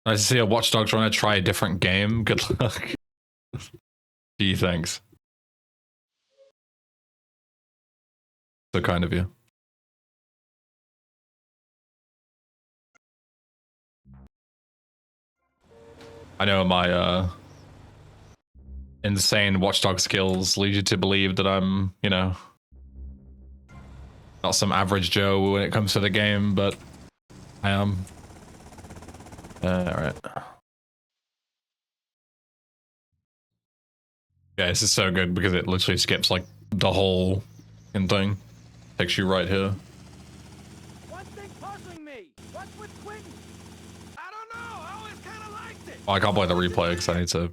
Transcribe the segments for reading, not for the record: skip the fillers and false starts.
I see a Watchdog trying to try a different game. Good luck. Gee, thanks. So kind of you. I know my insane Watchdog skills lead you to believe that I'm, you know, not some average Joe when it comes to the game, but I am. Alright. Yeah, this is so good because it literally skips like the whole thing. Takes you right here. One thing puzzling me. What's with Quentin? I don't know. I always kind of liked it. Oh, I can't play the replay because I need to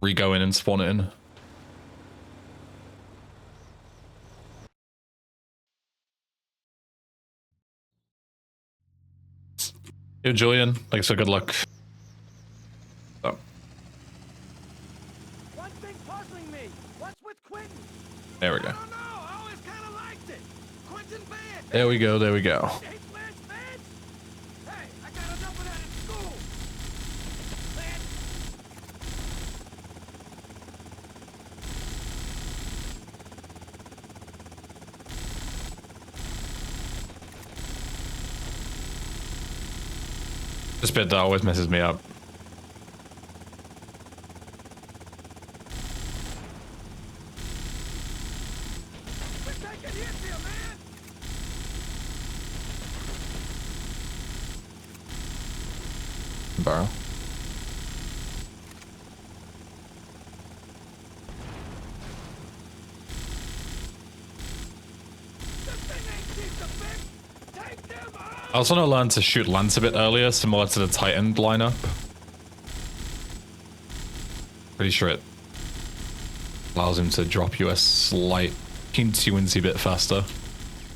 re-go in and spawn it in. Yo, Julian. Thanks for good luck. Oh. One thing puzzling me. What's with Quentin? There we go. I don't know. I always kind of liked it. Quentin bad. There we go. There we go. Hey, I got enough of that in school. This bit that always messes me up. We're taking hits here, man. Barrel. This thing ain't cheap to fix. Take them out. I also want to learn to shoot Lance a bit earlier, similar to the Titan lineup. Pretty sure it allows him to drop you a slight teensy-wincy bit faster.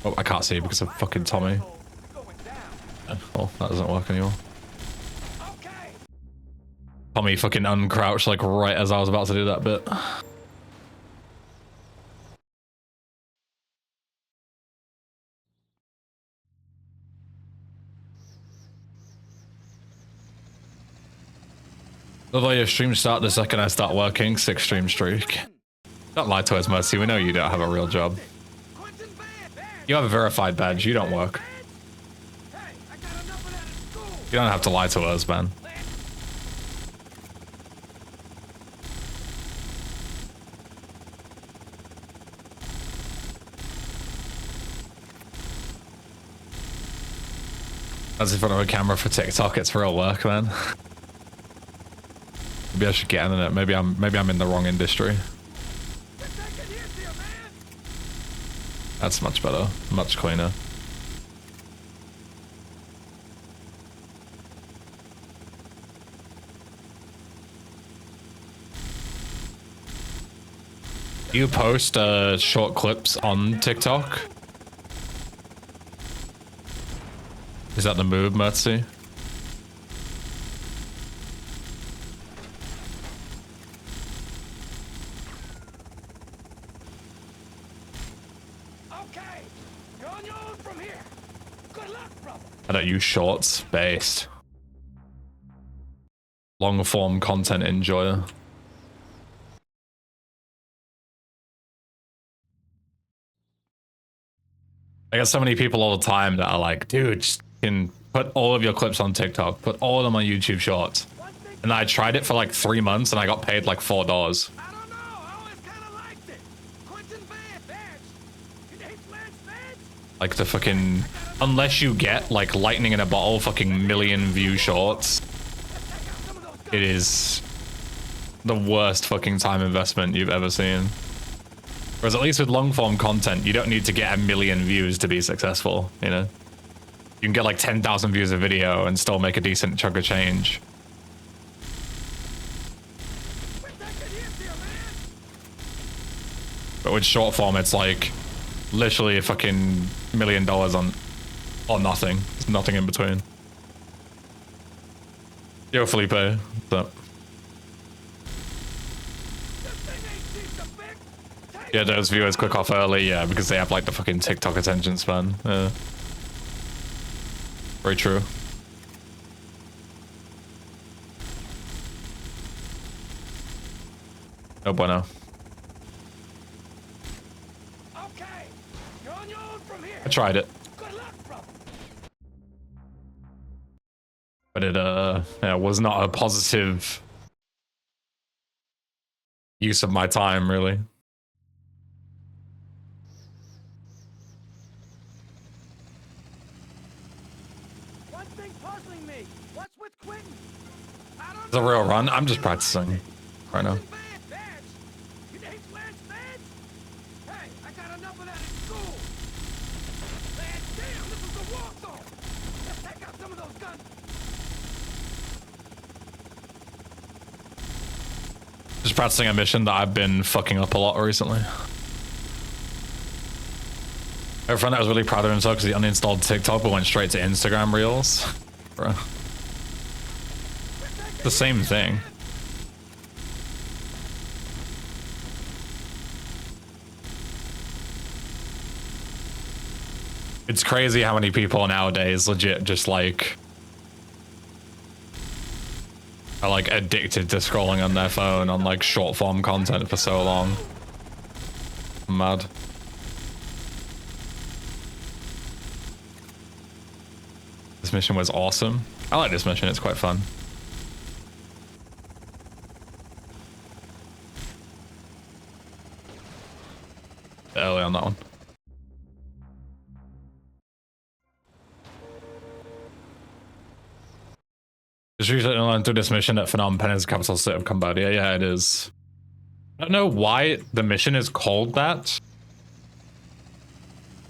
Oh, I can't see because of fucking Tommy. Oh, that doesn't work anymore. Okay. Tommy fucking uncrouched like right as I was about to do that bit. Although your stream start the second I start working, 6 stream streak. Don't lie to us, Mercy. We know you don't have a real job. You have a verified badge. You don't work. You don't have to lie to us, man. That's in front of a camera for TikTok. It's real work, man. Maybe I should get in it. Maybe I'm in the wrong industry. That's much better. Much cleaner. You post short clips on TikTok? Is that the move, Mertzy? Okay. You're on your own from here. Good luck, brother. I don't use shorts. Based. Long form content enjoyer. I get so many people all the time that are like, dude, just can put all of your clips on TikTok, put all of them on YouTube Shorts. And I tried it for like 3 months and I got paid like $4. I don't know. I always kind of liked it. Quentin badge. You hate Lance badge? Like the fucking, unless you get like lightning in a bottle fucking million view shorts, it is the worst fucking time investment you've ever seen. Whereas at least with long form content, you don't need to get 1 million views to be successful, you know? You can get like 10,000 views a video and still make a decent chunk of change. But with short form, it's like literally a fucking $1 million on or nothing. There's nothing in between. Yo, Felipe. What's up? Yeah, those viewers click off early, yeah, because they have like the fucking TikTok attention span. Yeah. Very true. Oh bueno. Okay, you're on your own from here. I tried it. Good luck, brother. But it yeah, was not a positive use of my time, really. One thing puzzling me. What's with Quentin? I don't It's a know. real run. I'm just practicing right now. Badge. You named Lance Badge? Hey, I got enough of that in school. Man, damn, this is a war zone. Let's take out some of those guns. Just practicing a mission that I've been fucking up a lot recently. I have a friend that was really proud of himself because he uninstalled TikTok but went straight to Instagram Reels. Bro. The same thing. It's crazy how many people nowadays legit just like are like addicted to scrolling on their phone on like short form content for so long. Mad. This mission was awesome. I like this mission, it's quite fun. Early on that one. Just recently learned through this mission that Phnom Penh is the capital city of Cambodia. Yeah, it is. I don't know why the mission is called that.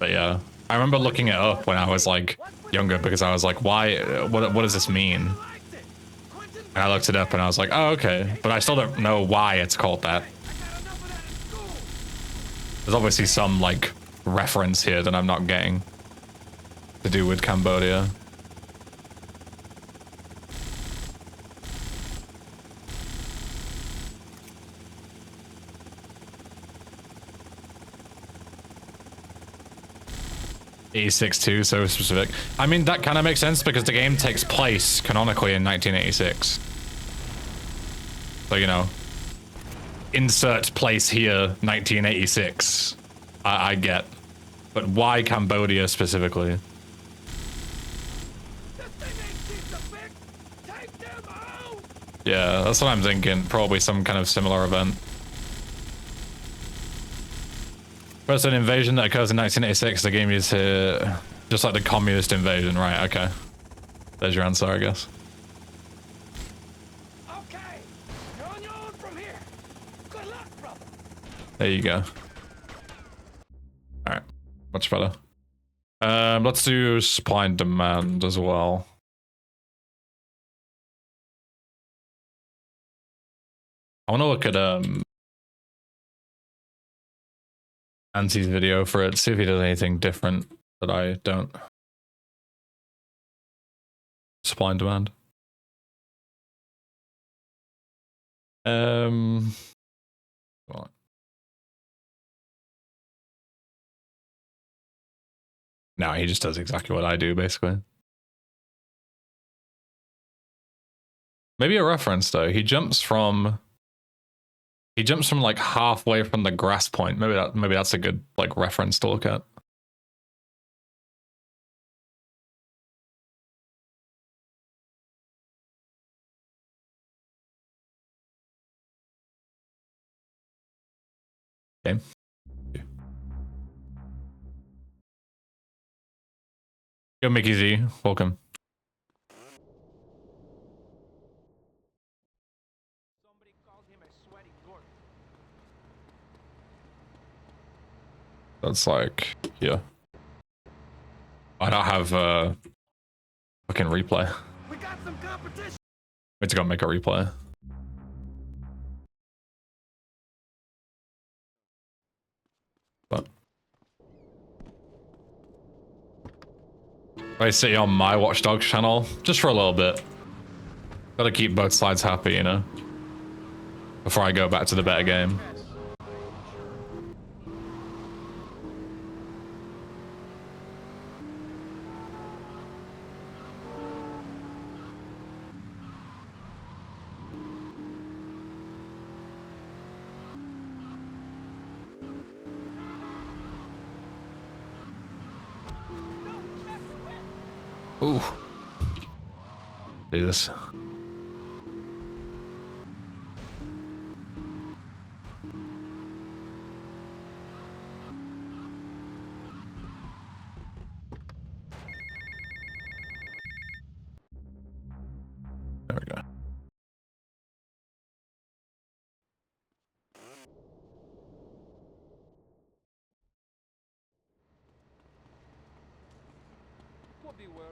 But yeah, I remember looking it up when I was like younger because I was like, why, what does this mean? And I looked it up and I was like, oh, okay. But I still don't know why it's called that. There's obviously some like reference here that I'm not getting to do with Cambodia. '86 too, so specific. I mean, that kind of makes sense because the game takes place canonically in 1986. So, you know, insert place here, 1986. I get. But why Cambodia specifically? Yeah, that's what I'm thinking. Probably some kind of similar event. First, an invasion that occurs in 1986. The game is just like the communist invasion, right? Okay. There's your answer, I guess. Okay, you're on your own from here. Good luck, brother. There you go. All right, much better. Let's do supply and demand as well. I want to look at Anti's video for it, see if he does anything different that I don't. Supply and demand. Right. No, he just does exactly what I do, basically. Maybe a reference though. He jumps from like halfway from the grass point. Maybe that's a good like reference to look at. Okay. Yo, Mickey Z, welcome. Somebody called him a sweaty dork. That's like, yeah. I don't have fucking replay. We got some competition. We have to go make a replay. But I sit on my Watch Dogs channel just for a little bit. Gotta keep both sides happy, you know, before I go back to the better game. Ooh. Do this. There we go. Could be worse.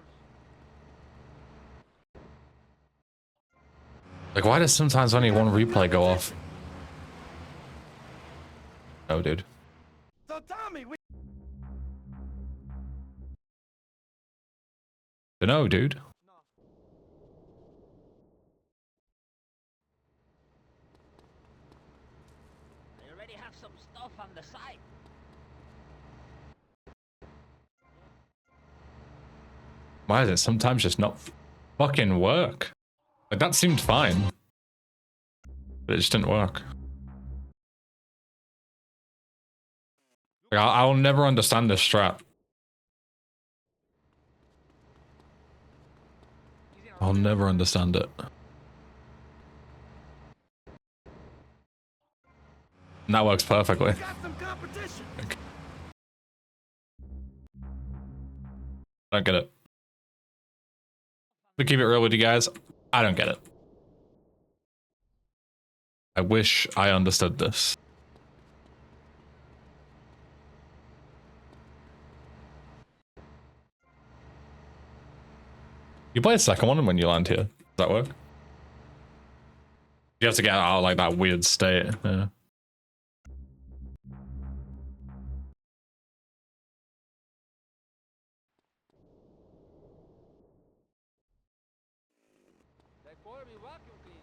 Like, why does sometimes only one replay go off? Oh, dude. So Tommy, we No, dude. They already have some stuff on the site. Why does it sometimes just not fucking work? Like, that seemed fine. But it just didn't work. Like, I'll never understand this strat. I'll never understand it. And that works perfectly. got some competition. I don't get it. To keep it real with you guys, I don't get it. I wish I understood this. You play a second one when you land here. Does that work? You have to get out of like that weird state. Yeah. They call me vacuum cleaner.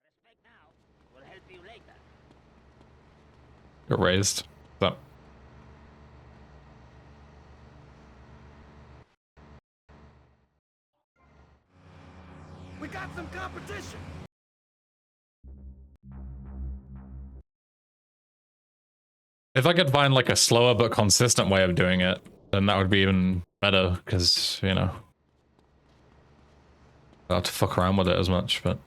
Respect now. Will help you later. You're raised. So. We got some competition. If I could find like a slower but consistent way of doing it, then that would be even better, because, you know, I don't have to fuck around with it as much, but...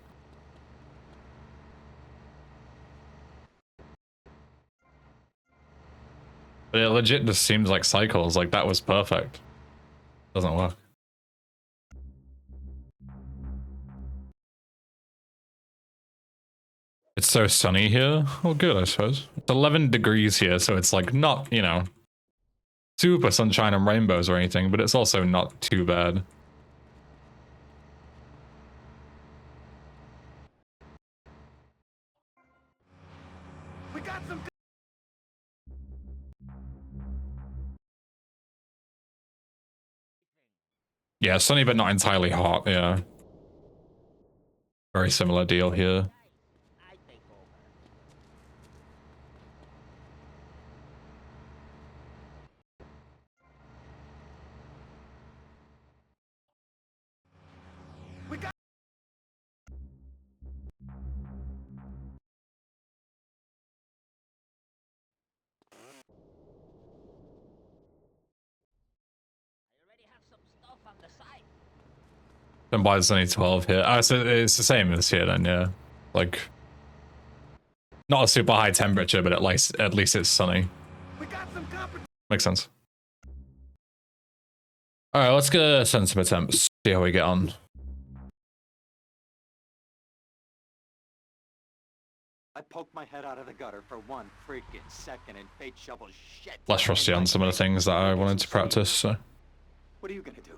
But it legit just seems like cycles, like that was perfect. Doesn't work. It's so sunny here. Oh, good, I suppose. It's 11 degrees here, so it's like not, you know, super sunshine and rainbows or anything, but it's also not too bad. We got some. Yeah, sunny but not entirely hot, yeah. Very similar deal here. I take over. We got. I already have some stuff on the site. Then why is only 12 here? Oh, so it's the same as here then, yeah. Like, not a super high temperature, but at least it's sunny. We got some competition. Makes sense. Alright, let's go send some attempts. See how we get on. I poked my head out of the gutter for one freaking second and fate shovels shit. Less rusty on some of the things that I wanted to practice, so. What are you gonna do?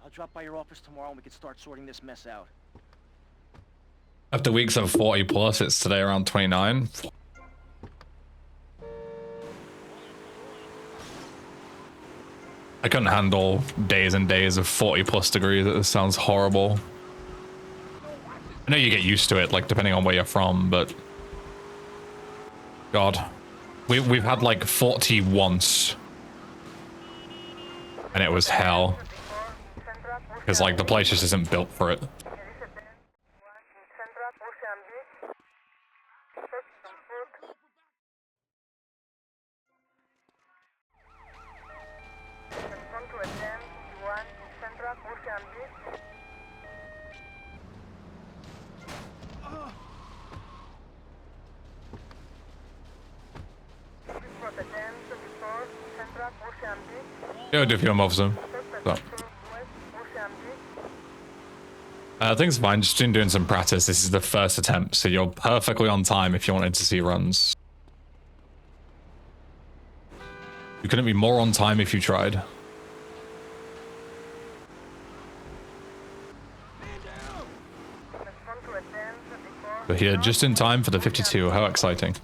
I'll drop by your office tomorrow and we can start sorting this mess out. After weeks of 40 plus, it's today around 29. I couldn't handle days and days of 40 plus degrees. It sounds horrible. I know you get used to it, like depending on where you're from, but God. We've had like 40 once. And it was hell. Because like the place just isn't built for it. Go do a few more of them. So. I think it's fine, just been doing some practice. This is the first attempt, so you're perfectly on time if you wanted to see runs. You couldn't be more on time if you tried. We're here just in time for the 52, how exciting.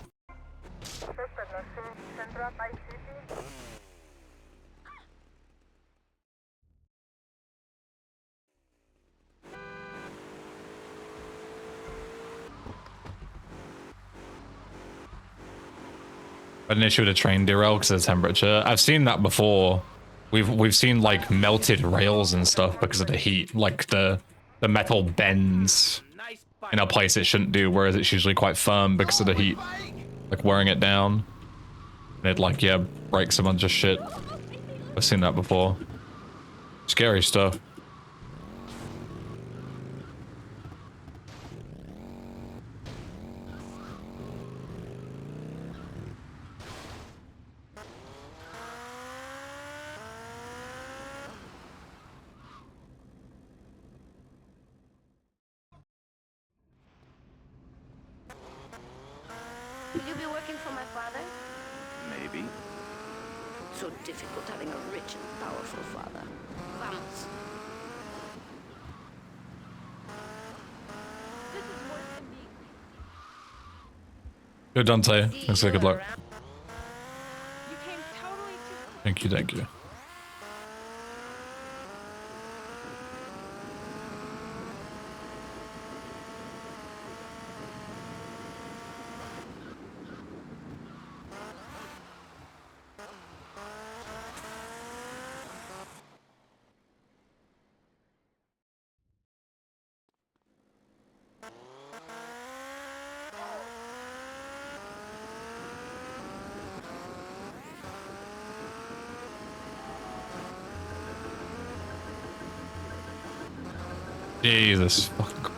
An issue with a train derail because of the temperature. I've seen that before. We've seen like melted rails and stuff because of the heat. Like the metal bends in a place it shouldn't do, whereas it's usually quite firm because of the heat. Like wearing it down. And it like, yeah, breaks a bunch of shit. I've seen that before. Scary stuff. Will you be working for my father? Maybe. So difficult having a rich and powerful father. Vamos. This is worse than being. Good, Dante. Thanks for good luck. You came totally too. Thank you, thank you. Jesus fuck.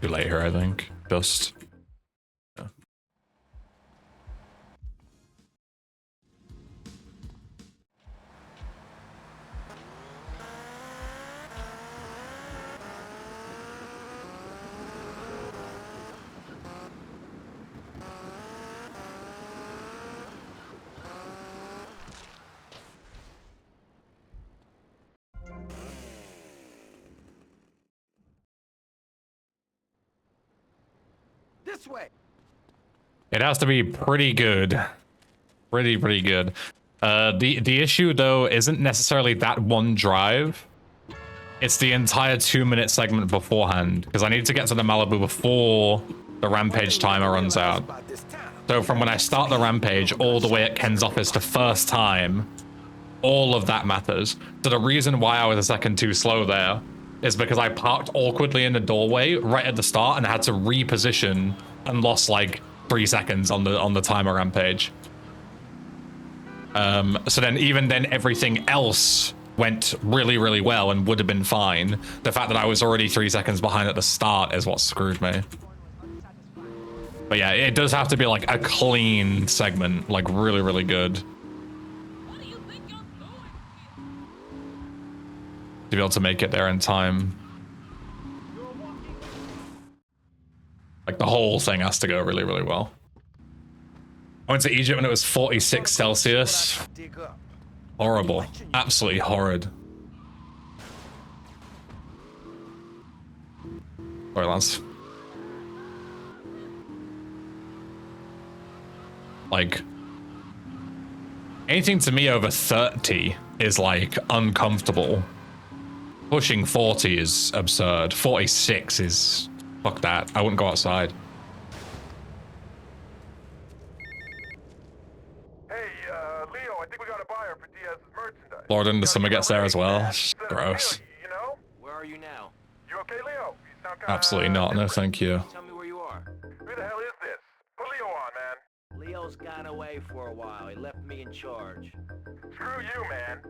Too late here, I think. Just. Yeah. This way. It has to be pretty good. Pretty good. The issue though isn't necessarily that one drive. It's the entire 2-minute segment beforehand, because I need to get to the Malibu before the rampage timer runs out. So from when I start the rampage all the way at Ken's office to first time, all of that matters. So the reason why I was a second too slow there is because I parked awkwardly in the doorway right at the start and had to reposition and lost like 3 seconds on the timer rampage. So then even then everything else went really well and would have been fine. The fact that I was already 3 seconds behind at the start is what screwed me. But yeah, it does have to be like a clean segment, like really good. What do you think you're doing? To be able to make it there in time. Like the whole thing has to go really well. I went to Egypt when it was 46 Celsius. Horrible. Absolutely horrid. Sorry, lads. Like, anything to me over 30 is like uncomfortable. Pushing 40 is absurd. 46 is, fuck that. I wouldn't go outside. Florida and the summer gets there as well. Gross. You know? Where are you now? You okay, Leo? You sound kinda Absolutely not. No, thank you. Tell me where you are. Who the hell is this? Put Leo on, man. Leo's gone away for a while. He left me in charge. Screw you, man.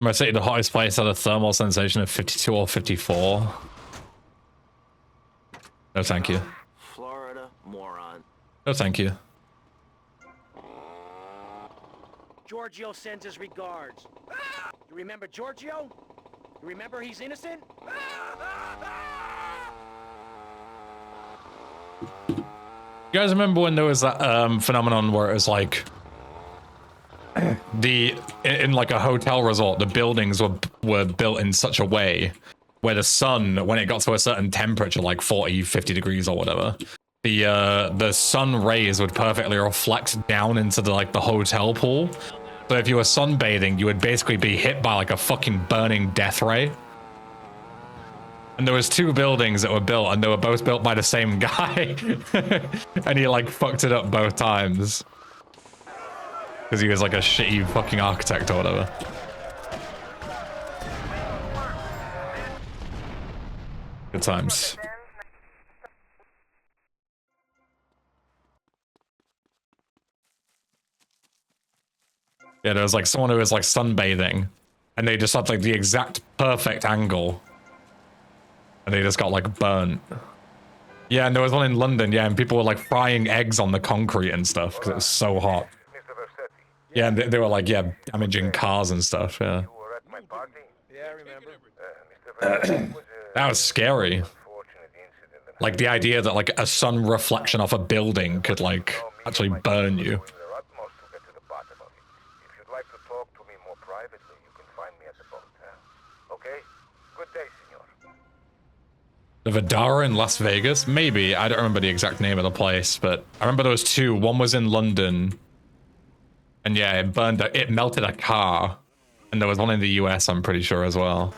I'm gonna say the hottest place had a thermal sensation of 52 or 54. No, thank you. Florida, moron. No, thank you. Giorgio sends his regards. You remember Giorgio? You remember he's innocent? You guys remember when there was that phenomenon where it was like in like a hotel resort, the buildings were built in such a way where the sun, when it got to a certain temperature, like 40, 50 degrees or whatever, the sun rays would perfectly reflect down into the hotel pool. So if you were sunbathing, you would basically be hit by like a fucking burning death ray. And there was 2 buildings that were built, and they were both built by the same guy. And he like fucked it up both times. Because he was like a shitty fucking architect or whatever. Good times. Yeah, there was like someone who was like sunbathing, and they just had like the exact perfect angle. And they just got like burnt. Yeah, and there was one in London, yeah, and people were like frying eggs on the concrete and stuff because it was so hot. Yeah, and they were like, yeah, damaging cars and stuff, yeah. You were at my party? Yeah, I remember. That was scary. Like the idea that like a sun reflection off a building could like actually burn you. If you'd like to talk to me more privately, you can find me at the boat. Okay? Good day, senor. The Vidara in Las Vegas? Maybe. I don't remember the exact name of the place, but I remember there was 2. One was in London. And yeah, it melted a car. And there was one in the US, I'm pretty sure, as well.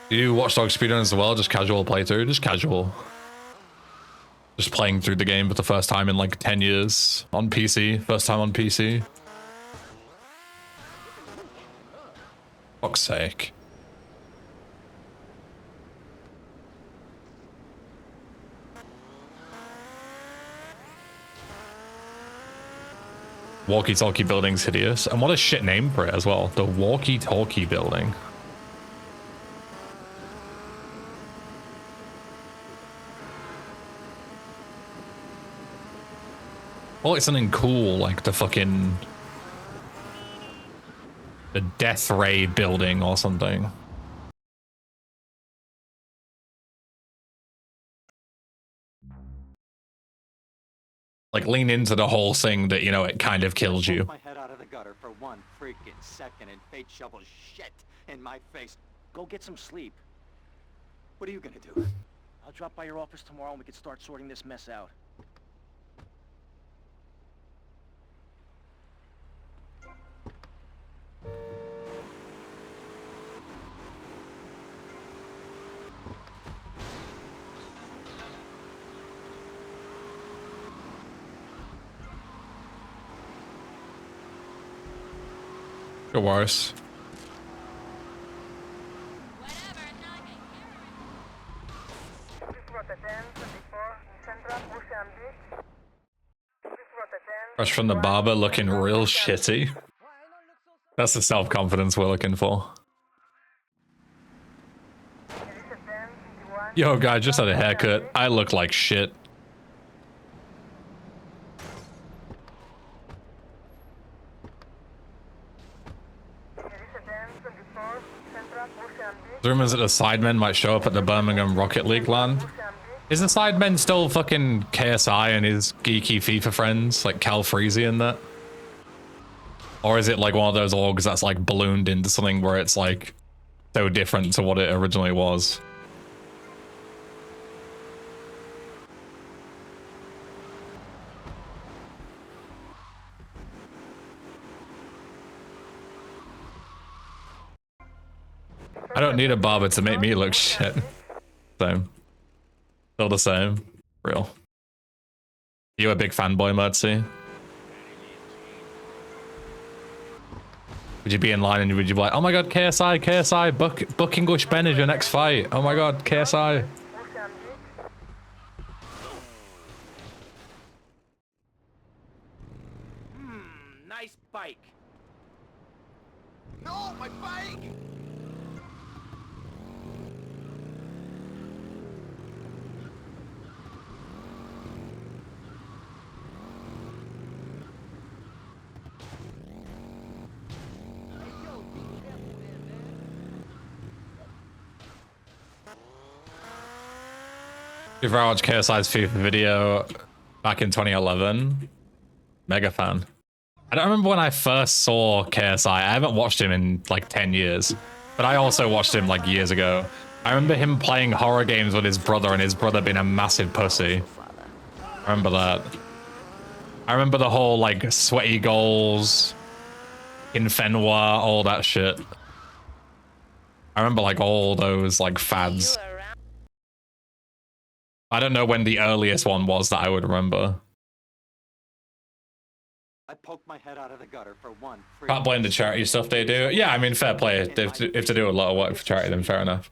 Do you watch Dog Speedruns as well? Just casual playthrough? Just casual. Just playing through the game for the first time in like 10 years on PC. First time on PC. Fuck's sake. Walkie-talkie building's hideous. And what a shit name for it as well. The walkie-talkie building. Well, it's something cool, like the fucking... the Death Ray building or something. Like, lean into the whole thing that, you know, it kind of kills you. My head out of the gutter for 1 freaking second and fate shovels shit in my face. Go get some sleep. What are you gonna do? I'll drop by your office tomorrow and we can start sorting this mess out. Or worse. Fresh from the barber, looking real shitty. That's the self-confidence we're looking for. Yo, guy, just had a haircut. I look like shit. Rumors that the Sidemen might show up at the Birmingham Rocket League LAN. Is the Sidemen still fucking KSI and his geeky FIFA friends, like Cal Freezy and that? Or is it like one of those orgs that's like ballooned into something where it's like so different to what it originally was. I don't need a barber to make me look shit. Same. Still the same. Real. You a big fanboy, Mertzy? Would you be in line and would you be like, oh my god, KSI, book English Ben as your next fight. Oh my god, KSI. Nice bike. No, my bike! If I watched KSI's FIFA video back in 2011, mega fan. I don't remember when I first saw KSI. I haven't watched him in like 10 years, but I also watched him like years ago. I remember him playing horror games with his brother and his brother being a massive pussy. I remember that. I remember the whole like sweaty goals, Infenwa, all that shit. I remember like all those like fads. I don't know when the earliest one was that I would remember. I poked my head out of the gutter for one freaking Can't blame the charity stuff they do. Yeah, I mean, fair play. If they do a lot of work for charity, then fair enough.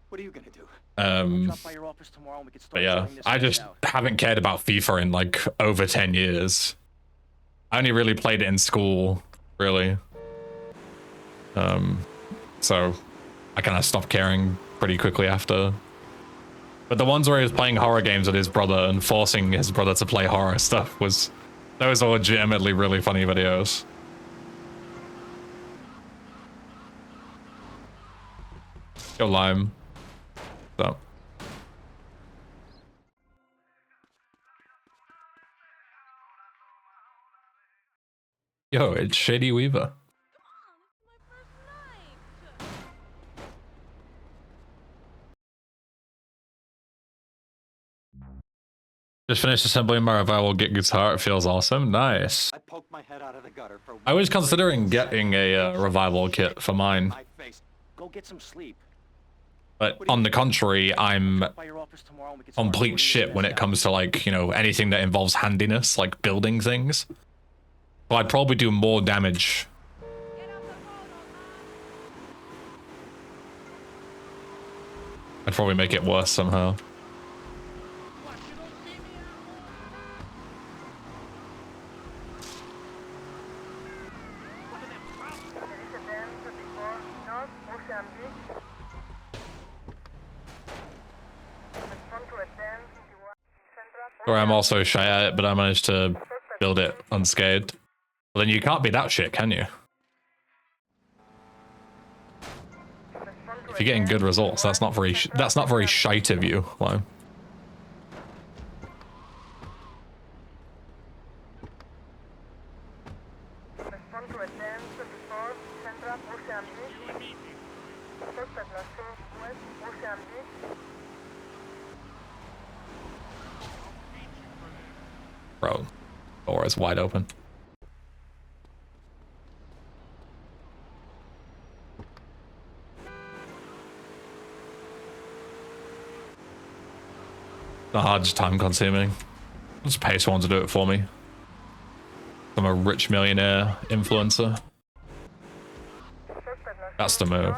What are you gonna do? Drop by your office tomorrow and we can But start yeah, sorting this I thing just out. haven't cared about FIFA in like over 10 years. I only really played it in school, really. So I kind of stopped caring pretty quickly after. But the ones where he was playing horror games with his brother and forcing his brother to play horror stuff those are legitimately really funny videos. Yo, Lime. So. Yo, it's Shady Weaver. Just finished assembling my revival Git guitar. It feels awesome. Nice. I poked my head out of the gutter for I was considering getting a revival kit for mine, my face. Go get some sleep. but on the contrary, I'm Drop by your office tomorrow and we can start sorting complete this shit when mess it out. comes to like, you know, anything that involves handiness, like building things. So I'd probably do more damage. I'd probably make it worse somehow. Or I'm also shy at it, but I managed to build it unscathed. Well, then you can't be that shit, can you? If you're getting good results, that's not very shite of you, Lime. Bro, door is wide open. Not hard, just time consuming. I'll just pay someone to do it for me. I'm a rich millionaire influencer. That's the move.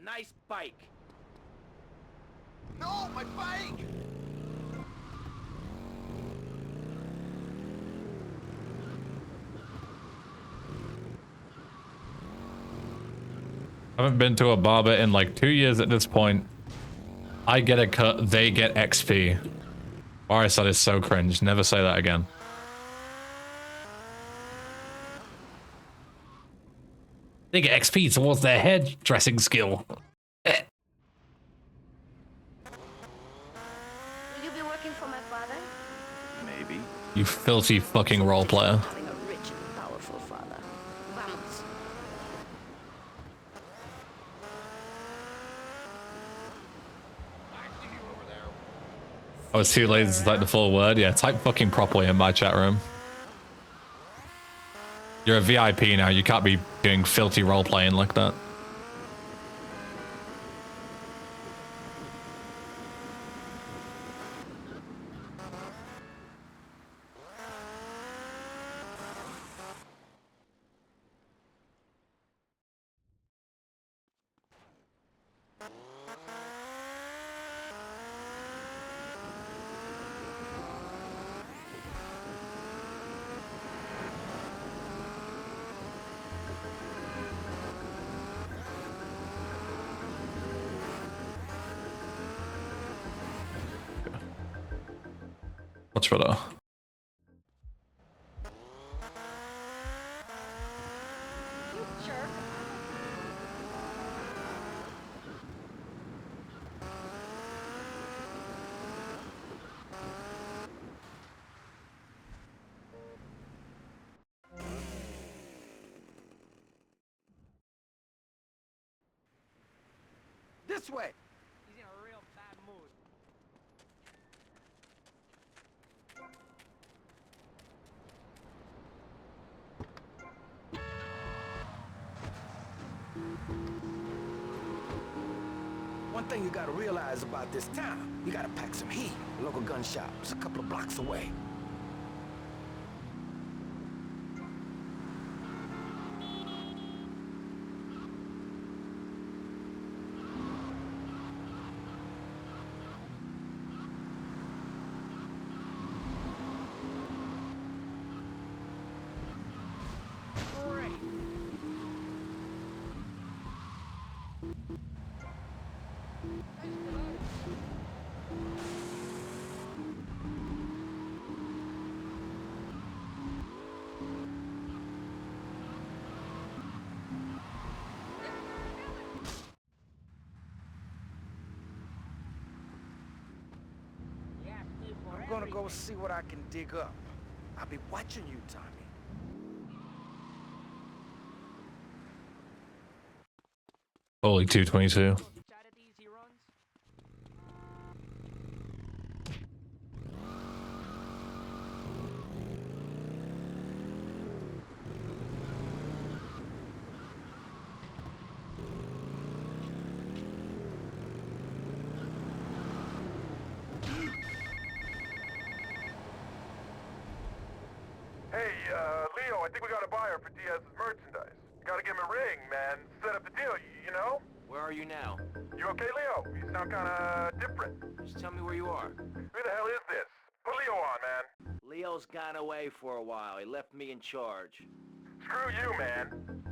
Nice bike. No, my bike! I haven't been to a barber in like 2 years at this point. I get a cut, they get XP. Boris, that is so cringe. Never say that again. They get XP towards their hairdressing skill. Will you be working for my father? Maybe. You filthy fucking role player. Having a rich and powerful father. Vamos. I was too lazy to type the full word. Yeah, type fucking properly in my chat room. You're a VIP now. You can't be doing filthy role playing like that. Much better. You jerk. This way. He's in a real bad mood. One thing you gotta realize about this town, you gotta pack some heat. The local gun shop is a couple of blocks away. I'm gonna go see what I can dig up. I'll be watching you, Tommy. Holy 222. Charities he runs. Hey, Leo, I think we got a buyer for Diaz's merchandise. You gotta give him a ring, man. Set up the deal, you know? Where are you now? You okay, Leo? You sound kinda different. Just tell me where you are. Who the hell is this? Put Leo on, man. Leo's gone away for a while. He left me in charge. Screw you, man.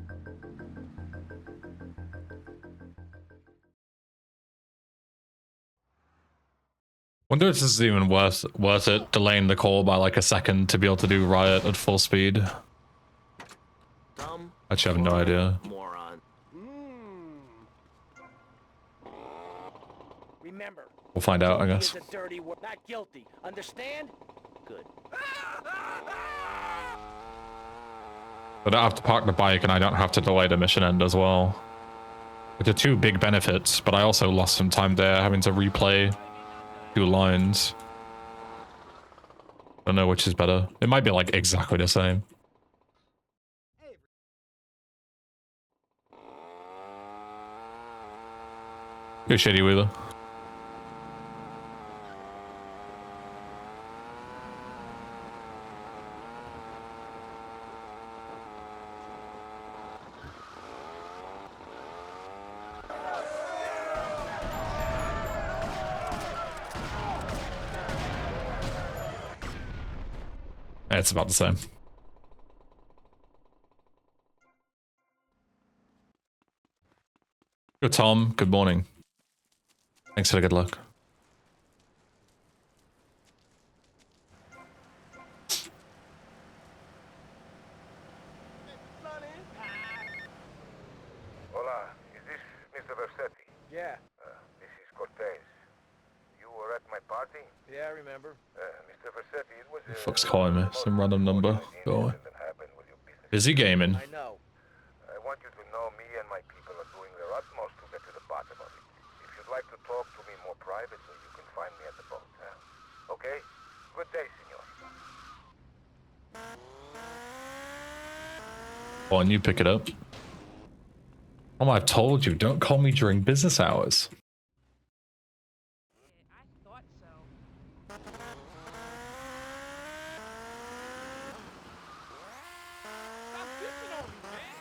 Wonder if this is even worth it, delaying the call by like a second to be able to do Riot at full speed. Dumb. Actually, I have no idea. Moron. Remember. We'll find out, I guilty guess. is a dirty word. Not guilty. Understand? Good. But I don't have to park the bike and I don't have to delay the mission end as well. Which are two big benefits, but I also lost some time there having to replay 2 lines. I don't know which is better. It might be like exactly the same. Go shitty Wheeler. It's about the same. Yo, Tom. Good morning. Thanks for the good luck. team. Yeah, I remember. Mr. Versetti, it was Fuck's calling me. Some random number. Go away. that happened with your business. Busy gaming. I know. I want you to know me and my people are doing their utmost to get to the bottom of it. If you'd like to talk to me more privately, you can find me at the boat, huh? Okay? Good day, senor. Go on, you pick it up. Oh, I've told you, don't call me during business hours. I thought so. Stop pissing on me, man!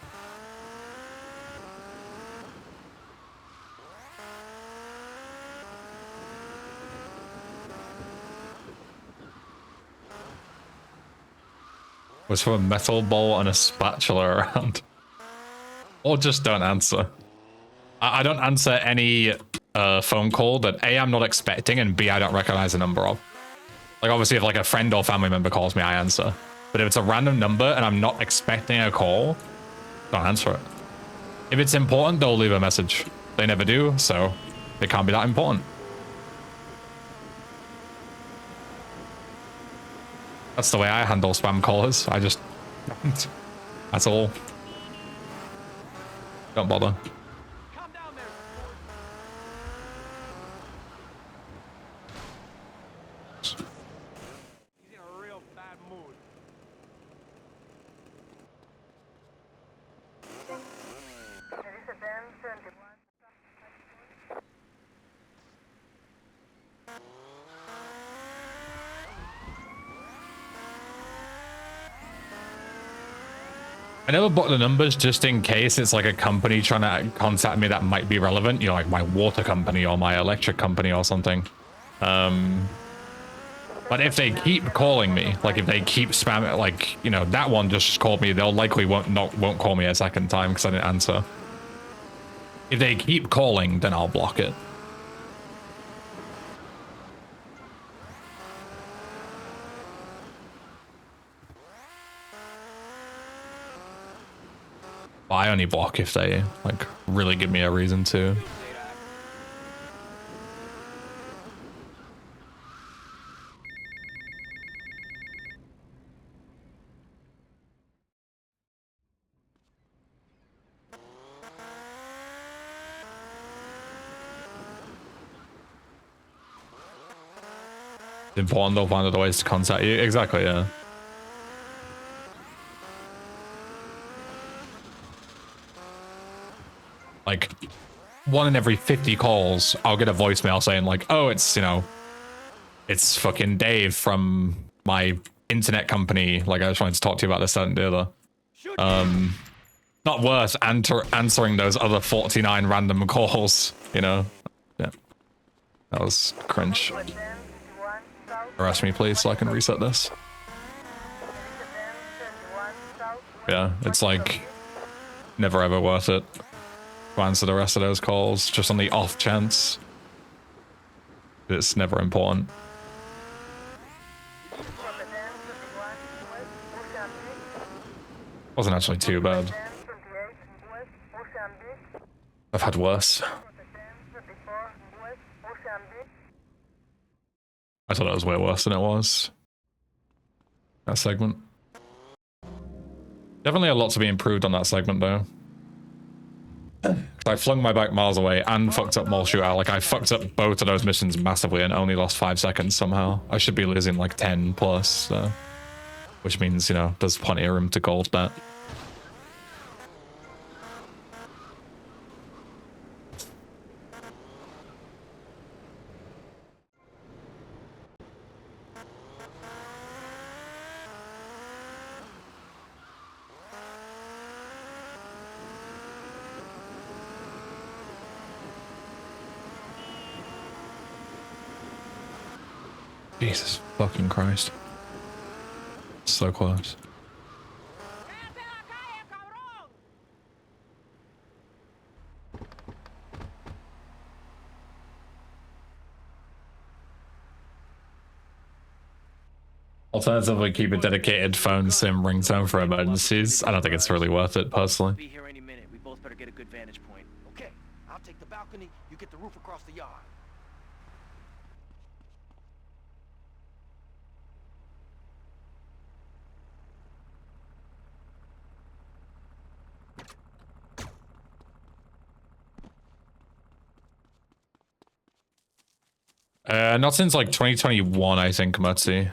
Was for a metal bowl and a spatula around. Or just don't answer. I don't answer any phone call that A, I'm not expecting, and B, I don't recognize the number of. Like, obviously, if like a friend or family member calls me, I answer. But if it's a random number and I'm not expecting a call, don't answer it. If it's important, they'll leave a message. They never do, so it can't be that important. That's the way I handle spam callers. I just... That's all. Don't bother. Calm down there, sport. He's in a real bad mood. I never bought the numbers just in case it's like a company trying to contact me that might be relevant. You know, like my water company or my electric company or something. But if they keep calling me, like if they keep spamming, like, you know, that one just called me, they'll likely won't call me a second time because I didn't answer. If they keep calling, then I'll block it. But I only block if they like really give me a reason to. It's important they'll find other ways to contact you. Exactly, yeah. Like, 1 in every 50 calls, I'll get a voicemail saying like, oh, it's, you know, it's fucking Dave from my internet company. Like, I just wanted to talk to you about this, that, and the other. Not worth answering those other 49 random calls, you know? Yeah. That was cringe. Harass me, please, so I can reset this. Yeah, it's like never ever worth it to answer the rest of those calls, just on the off chance. It's never important. Wasn't actually too bad. I've had worse. I thought it was way worse than it was. That segment. Definitely a lot to be improved on that segment, though. I flung my bike miles away and fucked up mall shootout. Like, I fucked up both of those missions massively and only lost 5 seconds somehow. I should be losing like 10 plus, so. Which means, you know, there's plenty of room to gold that. Jesus fucking Christ. So close. Alternatively, keep a dedicated phone SIM ringtone for emergencies. I don't think it's really worth it, personally. Be here any minute. We both better get a good vantage point. Okay, I'll take the balcony, you get the roof across the yard. Not since like 2021, I think, Mutzi.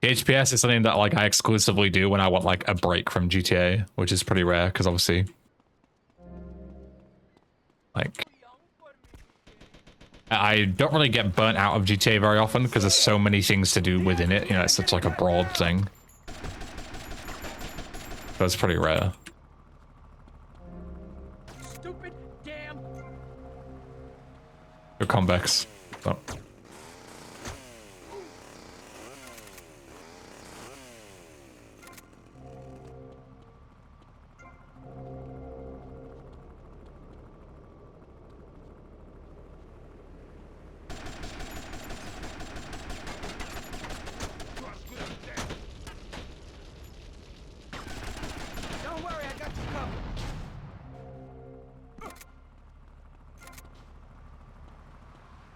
The HPS is something that like I exclusively do when I want like a break from GTA, which is pretty rare because obviously, like, I don't really get burnt out of GTA very often because there's so many things to do within it. You know, it's such like a broad thing. So it's pretty rare. Stupid damn. Your convex. Oh. Don't worry, I got you covered.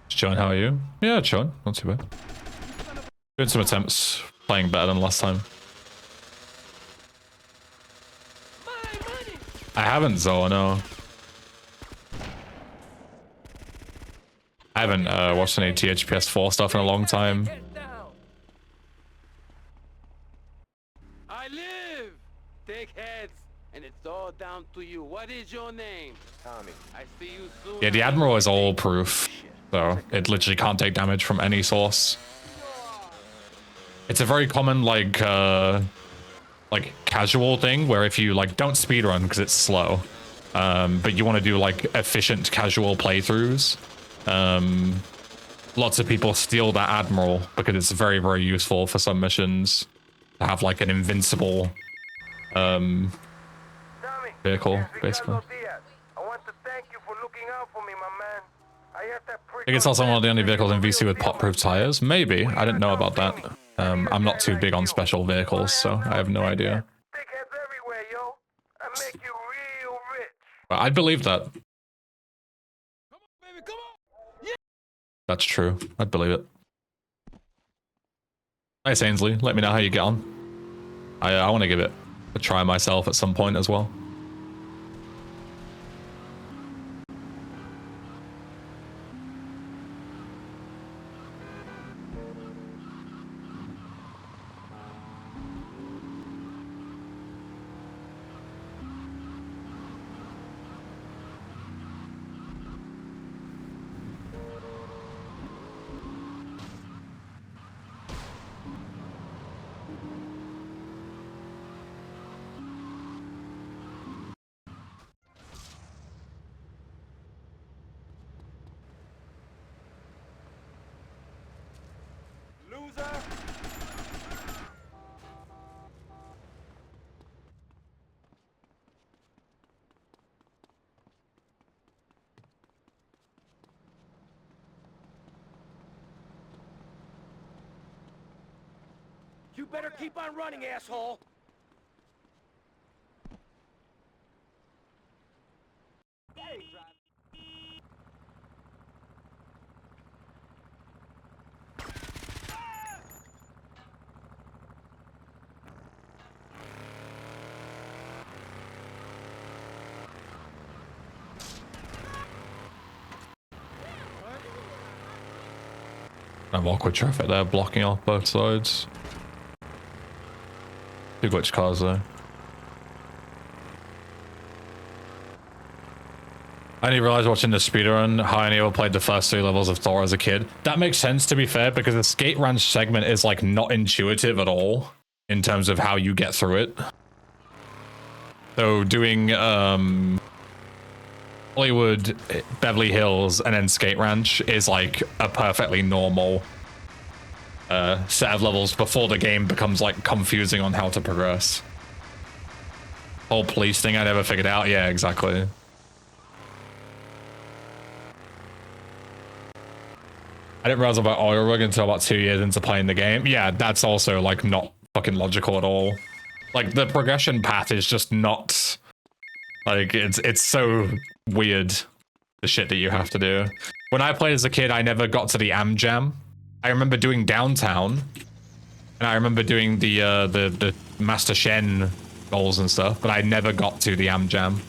John, how are you? Yeah, John, not too bad. Doing some attempts, playing better than last time. I haven't, Zoe, no. I haven't watched any THPS 4 stuff in a long time. I live. Take heads, and it's all down to you. What is your name? Tommy. I see you soon. Yeah, the Admiral is all proof, so it literally can't take damage from any source. It's a very common like casual thing where if you like don't speedrun because it's slow, but you want to do like efficient casual playthroughs, lots of people steal that Admiral because it's very, very useful for some missions to have like an invincible Tommy, vehicle, it's basically. Ricardo Diaz. I want to thank you for looking out for me, my man. I have that I think it's also one of the only vehicles in VC with pop-proof tires. Maybe. I didn't know about that. I'm not too big on special vehicles, so I have no idea. Dickheads everywhere, yo. I make you real rich. But I'd believe that. Come on, baby, come on. That's true. I'd believe it. Nice, Ainsley. Let me know how you get on. I want to give it a try myself at some point as well. Loser. You better keep on running, asshole. I have awkward traffic there, blocking off both sides. Two glitch cars though. I didn't realize watching the speedrun how I never played the first 3 levels of Thor as a kid. That makes sense, to be fair, because the skate ranch segment is like not intuitive at all in terms of how you get through it. So doing Hollywood, Beverly Hills, and then Skate Ranch is like a perfectly normal set of levels before the game becomes like confusing on how to progress. Whole police thing I never figured out. Yeah, exactly. I didn't realize about oil rig until about 2 years into playing the game. Yeah, that's also like not fucking logical at all. Like the progression path is just not like it's so weird, the shit that you have to do. When I played as a kid, I never got to the Am Jam. I remember doing Downtown, and I remember doing the Master Shen goals and stuff, but I never got to the Am Jam.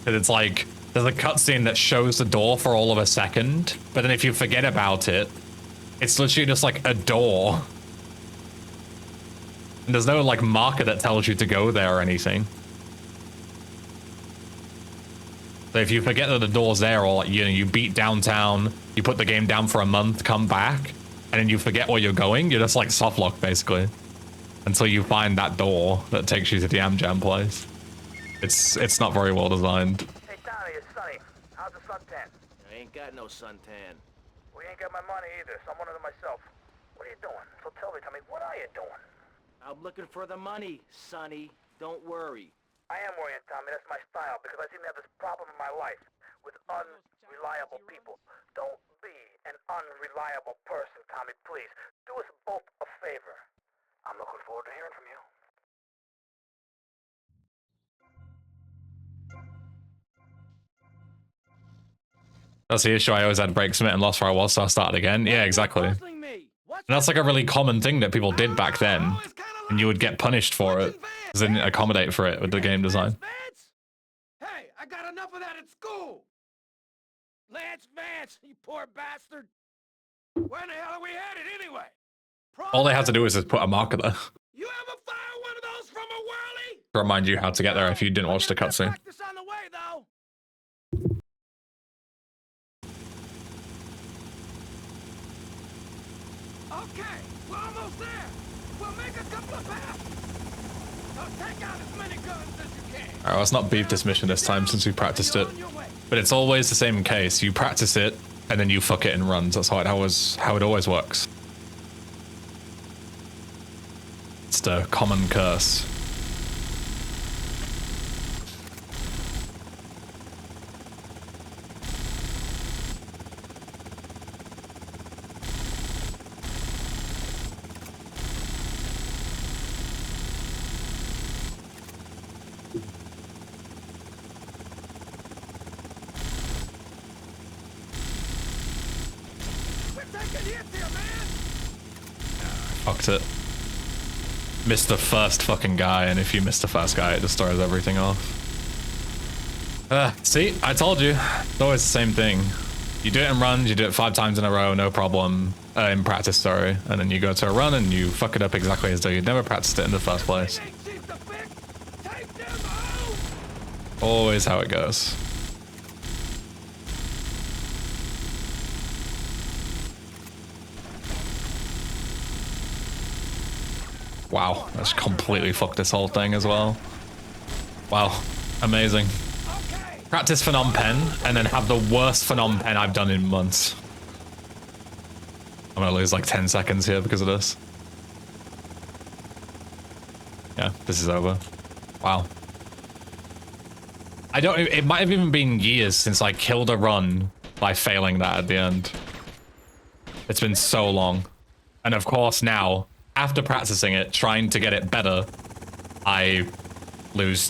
Because it's like, there's a cutscene that shows the door for all of a second, but then if you forget about it, it's literally just like a door. And there's no like marker that tells you to go there or anything. So if you forget that the door's there, or like, you know, you beat downtown, you put the game down for a month, come back, and then you forget where you're going, you're just like softlocked basically. Until you find that door that takes you to the Amjam place. It's not very well designed. Hey, Tommy, it's Sonny. How's the suntan? I ain't got no suntan. We ain't got my money either, so I'm one of them myself. What are you doing? So tell me, Tommy, what are you doing? I'm looking for the money, Sonny. Don't worry. I am worrying, Tommy. That's my style, because I seem to have this problem in my life with unreliable people. Don't be an unreliable person, Tommy, please. Do us both a favor. I'm looking forward to hearing from you. That's the issue. I always had break submit and lost where I was, so I started again. Yeah, exactly. And that's like a really common thing that people did back then, and you would get punished for it because they didn't accommodate for it with the game design. Hey, I got enough of that at school. Lance Vance, you poor bastard. Where the hell are we headed anyway? All they have to do is just put a marker there You ever fire one of those from a whirly? to remind you how to get there if you didn't watch the cutscene. Practice on the way, though. Okay, we're almost there. We'll make a couple of passes. So take out as many guns as you can. Alright, let's not beef this mission this time since we practiced it. But it's always the same case. You practice it, and then you fuck it in runs. That's how it always works. It's the common curse. Fucked it. Missed the first fucking guy, and if you miss the first guy, it just throws everything off. See? I told you. It's always the same thing. You do it in runs, you do it 5 times in a row, no problem. In practice, sorry. And then you go to a run and you fuck it up exactly as though you'd never practiced it in the first place. Always how it goes. Wow, that's completely fucked this whole thing as well. Wow, amazing. Practice Phnom Penh and then have the worst Phnom Penh I've done in months. I'm gonna lose like 10 seconds here because of this. Yeah, this is over. Wow. It might have even been years since I killed a run by failing that at the end. It's been so long. And of course now, after practicing it, trying to get it better, I lose,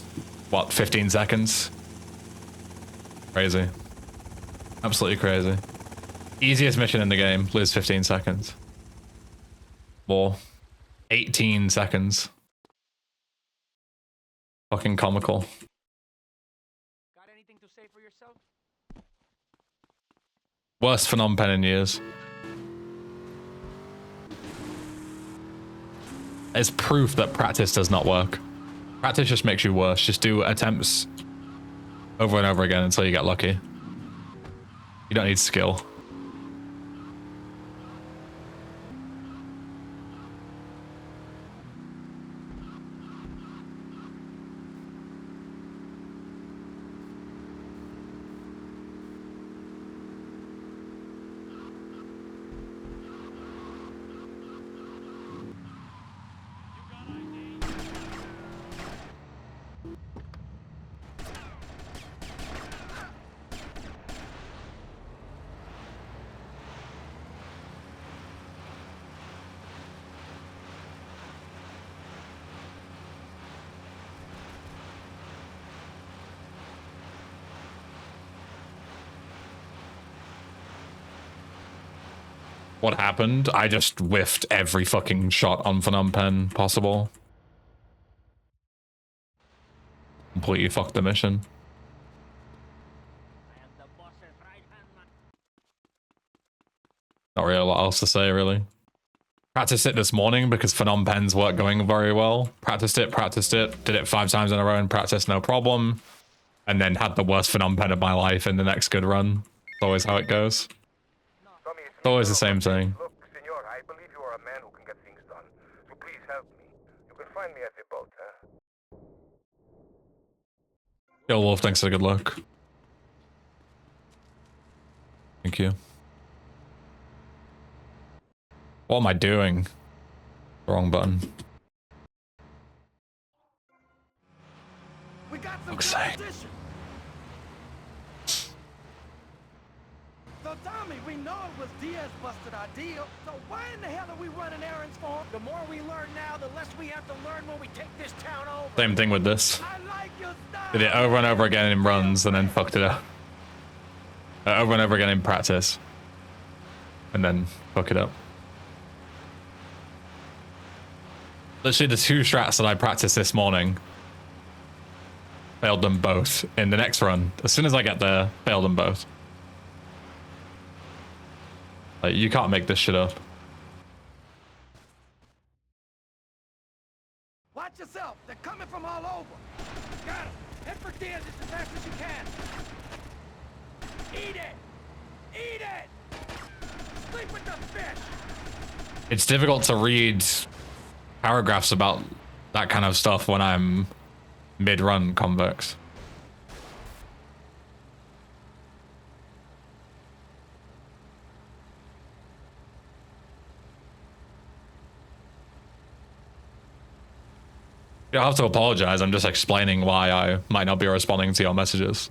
what, 15 seconds? Crazy. Absolutely crazy. Easiest mission in the game, lose 15 seconds. More. 18 seconds. Fucking comical. Got anything to say for yourself? Worst Phnom Penh in years. It's proof that practice does not work. Practice just makes you worse. Just do attempts over and over again until you get lucky. You don't need skill. What happened? I just whiffed every fucking shot on Phnom Penh possible. Completely fucked the mission. really a lot else to say, really. Practiced it this morning because Phnom Penh's weren't going very well. Practiced it, did it 5 times in a row and practiced no problem. And then had the worst Phnom Penh of my life in the next good run. It's always how it goes. Tommy, it's It's always the same thing. Look, senor, I believe you are a man who can get things done. So please help me. You can find me at the boat, huh? Yo, Wolf, thanks for the good luck. Thank you. What am I doing? Wrong button. We got some Fuck's sake. competition. So Tommy, we know it was Diaz busted our deal. So why in the hell are we running errands for him? The more we learn now, the less we have to learn when we take this town over. Same thing with this. I like your style. Did it over and over again in runs and then fucked it up. Over and over again in practice. And then fuck it up. Literally the 2 strats that I practiced this morning. Failed them both in the next run. As soon as I get there, failed them both. Like, you can't make this shit up. Watch yourself. They're coming from all over. Got him. Head for Diaz as fast as you can. Eat it. Eat it. Sleep with the fish. It's difficult to read paragraphs about that kind of stuff when I'm mid-run convex. You don't have to apologize. I'm just explaining why I might not be responding to your messages.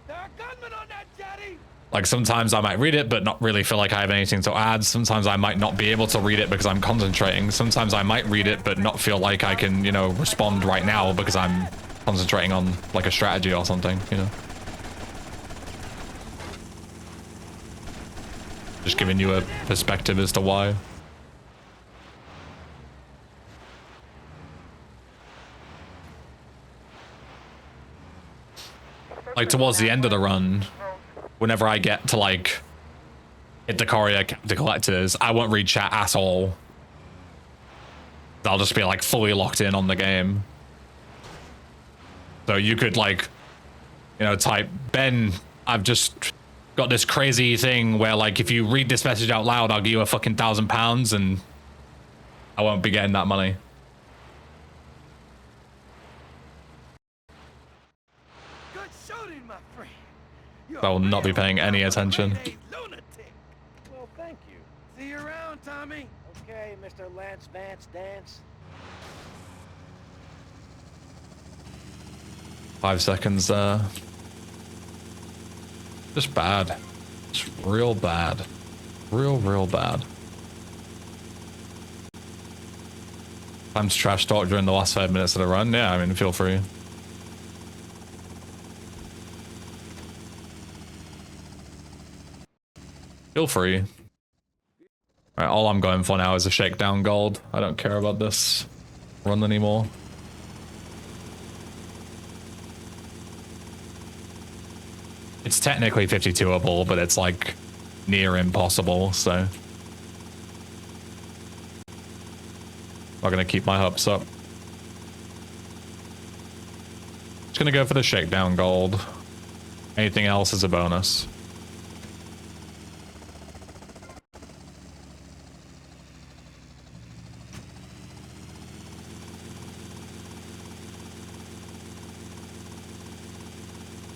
There are gunmen on that jetty. Like, sometimes I might read it, but not really feel like I have anything to add. Sometimes I might not be able to read it because I'm concentrating. Sometimes I might read it, but not feel like I can, you know, respond right now because I'm concentrating on, like, a strategy or something, you know. Just giving you a perspective as to why. Like, towards the end of the run, whenever I get to, like, hit the courier, the collectors, I won't read chat at all. I'll just be, like, fully locked in on the game. So you could, like, you know, type, Ben, I've just got this crazy thing where, like, if you read this message out loud, I'll give you a fucking £1,000 and I won't be getting that money. Good shooting, my friend. You're I will not be paying any attention. lunatic. Well, thank you. See you around, Tommy. Okay, Mr. Lance Vance Dance. 5 seconds there. Just bad. Just real bad. Real bad. Time to trash talk during the last 5 minutes of the run. Yeah, I mean, feel free. Feel free. Alright, all I'm going for now is a shakedown gold. I don't care about this run anymore. It's technically 52able, but it's like near impossible, so not gonna keep my hopes up. Just gonna go for the shakedown gold. Anything else is a bonus.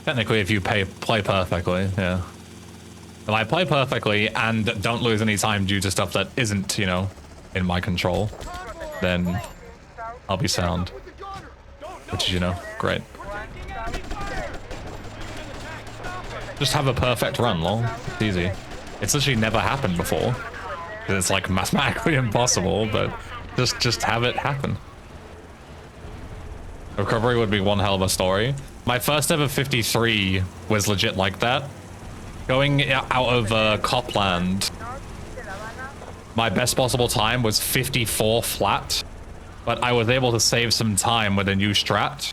Technically, if you play perfectly, yeah. If I play perfectly and don't lose any time due to stuff that isn't, you know, in my control, then I'll be sound. Which is, you know, great. Just have a perfect run, lol. It's easy. It's literally never happened before. It's like mathematically impossible, but just have it happen. Recovery would be one hell of a story. My first ever 53 was legit like that. Going out of Copland, my best possible time was 54 flat, but I was able to save some time with a new strat.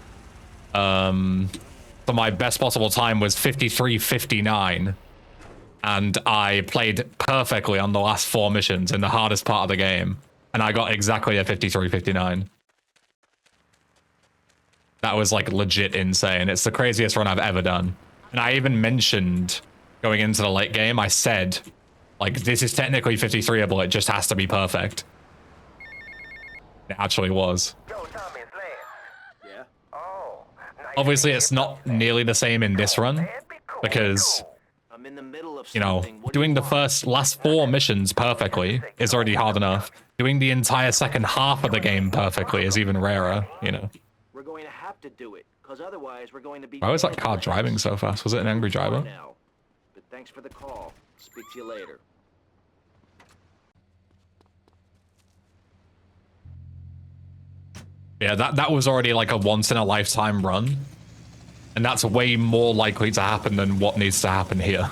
So my best possible time was 53.59. and I played perfectly on the last 4 missions in the hardest part of the game, and I got exactly a 53-59. That was like legit insane. It's the craziest run I've ever done. And I even mentioned going into the late game, I said, like, this is technically 53able, it just has to be perfect. It actually was. Yo, Tommy, it's Lance. Yeah? Oh. Obviously, it's not nearly the same in this run, because, I'm in the middle of you know, something. What do you doing the want? last 4 missions perfectly is already hard enough. Doing the entire second half of the game perfectly is even rarer, you know. We're going to have to do it, because otherwise we're going to be... Why was that dead car legs. driving so fast? Was it an angry driver? Now. But thanks for the call. Speak to you later. Yeah, that was already like a once-in-a-lifetime run. And that's way more likely to happen than what needs to happen here.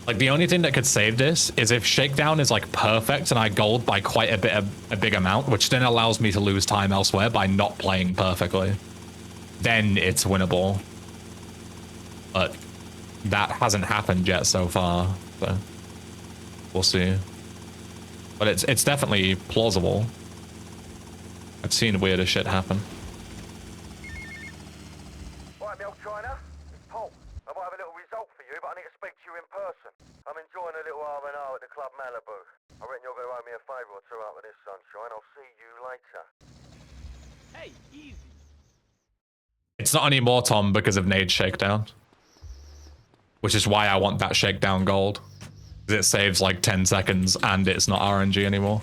Like, the only thing that could save this is if Shakedown is, like, perfect and I gold by quite a big amount, which then allows me to lose time elsewhere by not playing perfectly. Then it's winnable. But that hasn't happened yet so far, so we'll see. But it's definitely plausible. I've seen weirder shit happen. Right, Milk China. It's Paul. I might have a little result for you, but I need to speak to you in person. I'm enjoying a little R&R at the Club Malibu. I reckon you're going to owe me a favour or two out of this, sunshine. I'll see you later. Hey, easy. It's not anymore, Tom, because of Nade's Shakedown. Which is why I want that Shakedown gold. It saves like 10 seconds and it's not RNG anymore.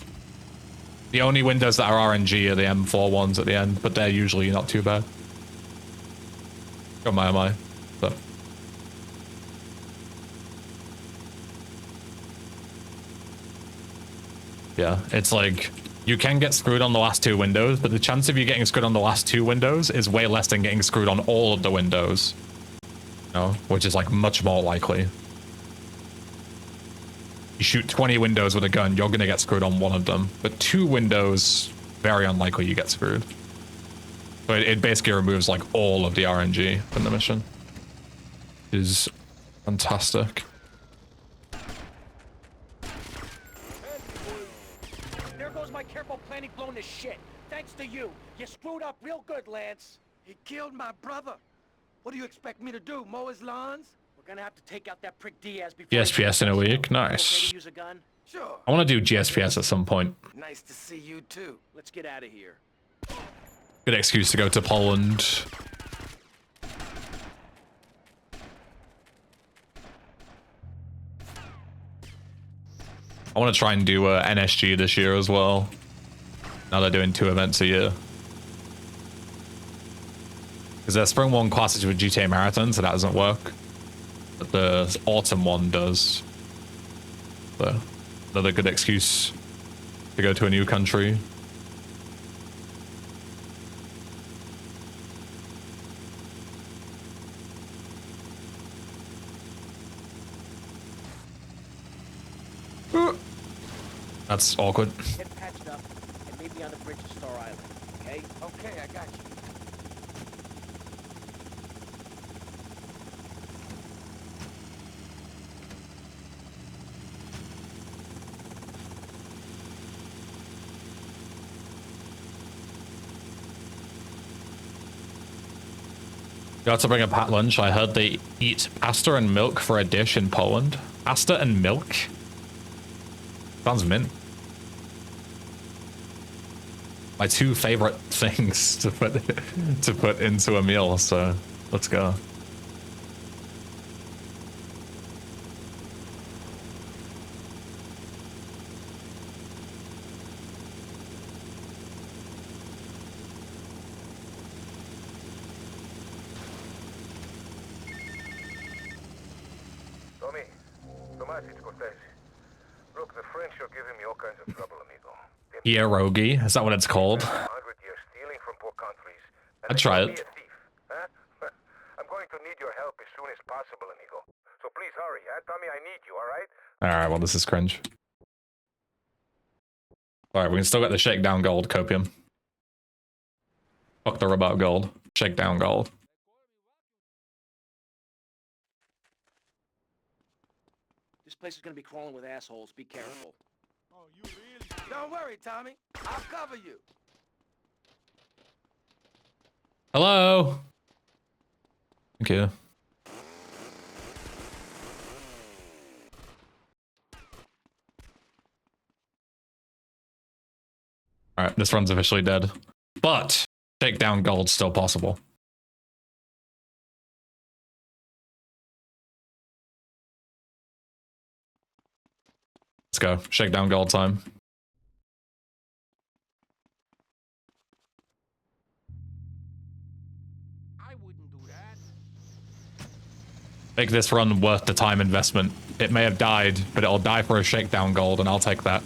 The only windows that are RNG are the M4 ones at the end, but they're usually not too bad. Oh my. So. Yeah, it's like, you can get screwed on the last 2 windows, but the chance of you getting screwed on the last 2 windows is way less than getting screwed on all of the windows. You know, which is like much more likely. You shoot 20 windows with a gun, you're gonna get screwed on one of them. But 2 windows, very unlikely you get screwed. So it basically removes like all of the RNG from the mission. It is fantastic. There goes my careful planning blown to shit. Thanks to you. You screwed up real good, Lance. He killed my brother. What do you expect me to do, mow his lawns? We're gonna have to take out that prick Diaz before... GSPS in a week, Okay nice. to use a gun? Sure. I want to do GSPS at some point. Nice to see you too. Let's get out of here. Good excuse to go to Poland. I want to try and do NSG this year as well. Now they're doing 2 events a year. Because their spring one classes with GTA Marathon, so that doesn't work. But the autumn one does. So, another good excuse to go to a new country. That's awkward. Get patched up and meet me on the bridge to Star Island, okay? Okay, I got you. You have to bring a packed lunch. I heard they eat pasta and milk for a dish in Poland. Pasta and milk? Sounds mint. My 2 favorite things to put into a meal, so let's go. Tommy, Tomasi, it's Cortez. Look, the French are giving me all kinds of trouble, amigo. Pierogi, is that what it's called? 100 years stealing from poor countries. and I'd they try call me it. a thief, huh? I'm going to need your help as soon as possible, amigo. So please hurry, huh? Tommy, I need you, all right? Alright, well, this is cringe. Alright, we can still get the shakedown gold, Copium. Fuck the robot gold. Shakedown gold. Place is gonna be crawling with assholes. Be careful. Oh, you really? Don't worry, Tommy. I'll cover you. Hello. Thank you. All right, this run's officially dead, but shakedown gold's still possible. Let's go. Shakedown gold time. I wouldn't do that. Make this run worth the time investment. It may have died, but it'll die for a shakedown gold, and I'll take that.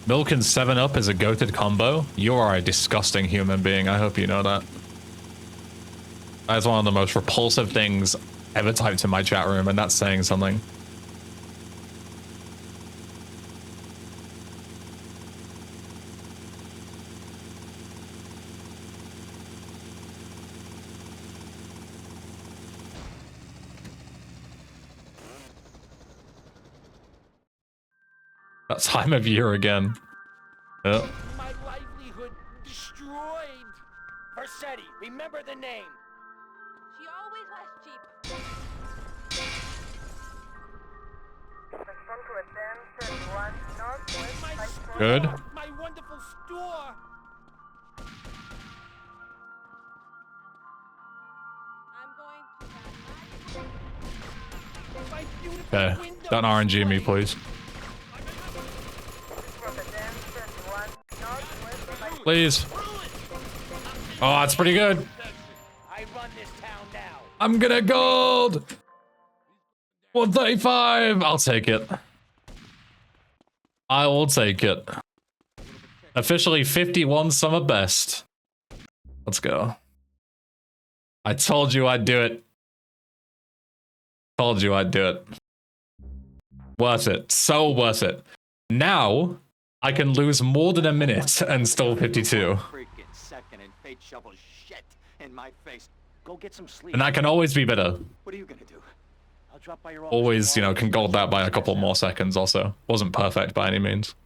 Milk and 7-Up is a goated combo. You are a disgusting human being. I hope you know that. That is one of the most repulsive things ever typed in my chat room, and that's saying something. That time of year again. Yeah. My livelihood destroyed. Versetti, remember the name. She always was cheap. Good. My wonderful store. I'm going to My beautiful Okay. window Don't RNG me, display. please. Please. Oh, that's pretty good. I run this town now. I'm gonna gold. 135. I'll take it. I will take it. Officially 51 summer best. Let's go. I told you I'd do it. Told you I'd do it. Worth it. So worth it. Now, I can lose more than a minute and still 52. Freaking second and fate shovels shit in my face. Go get some sleep. And that can always be better. What are you gonna do? I'll drop by your office Always, you know, tomorrow. can gold that by a couple more seconds also. Wasn't perfect by any means.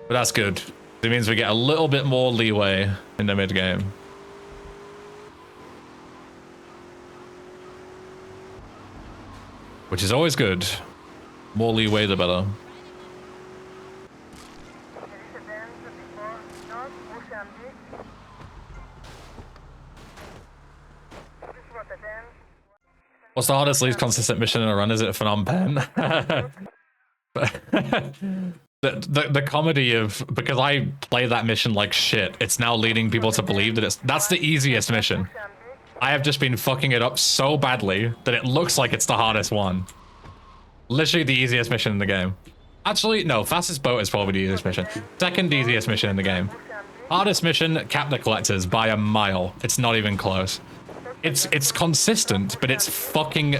But that's good. It means we get a little bit more leeway in the mid game. Which is always good. More leeway, the better. What's the hardest, least consistent mission in a run? Is it Phnom Penh? the comedy of, because I play that mission like shit, it's now leading people to believe that that's the easiest mission. I have just been fucking it up so badly that it looks like it's the hardest one. Literally the easiest mission in the game. Actually, no, fastest boat is probably the easiest mission. Second easiest mission in the game. Hardest mission, cap the collectors by a mile. It's not even close. It's consistent, but it's fucking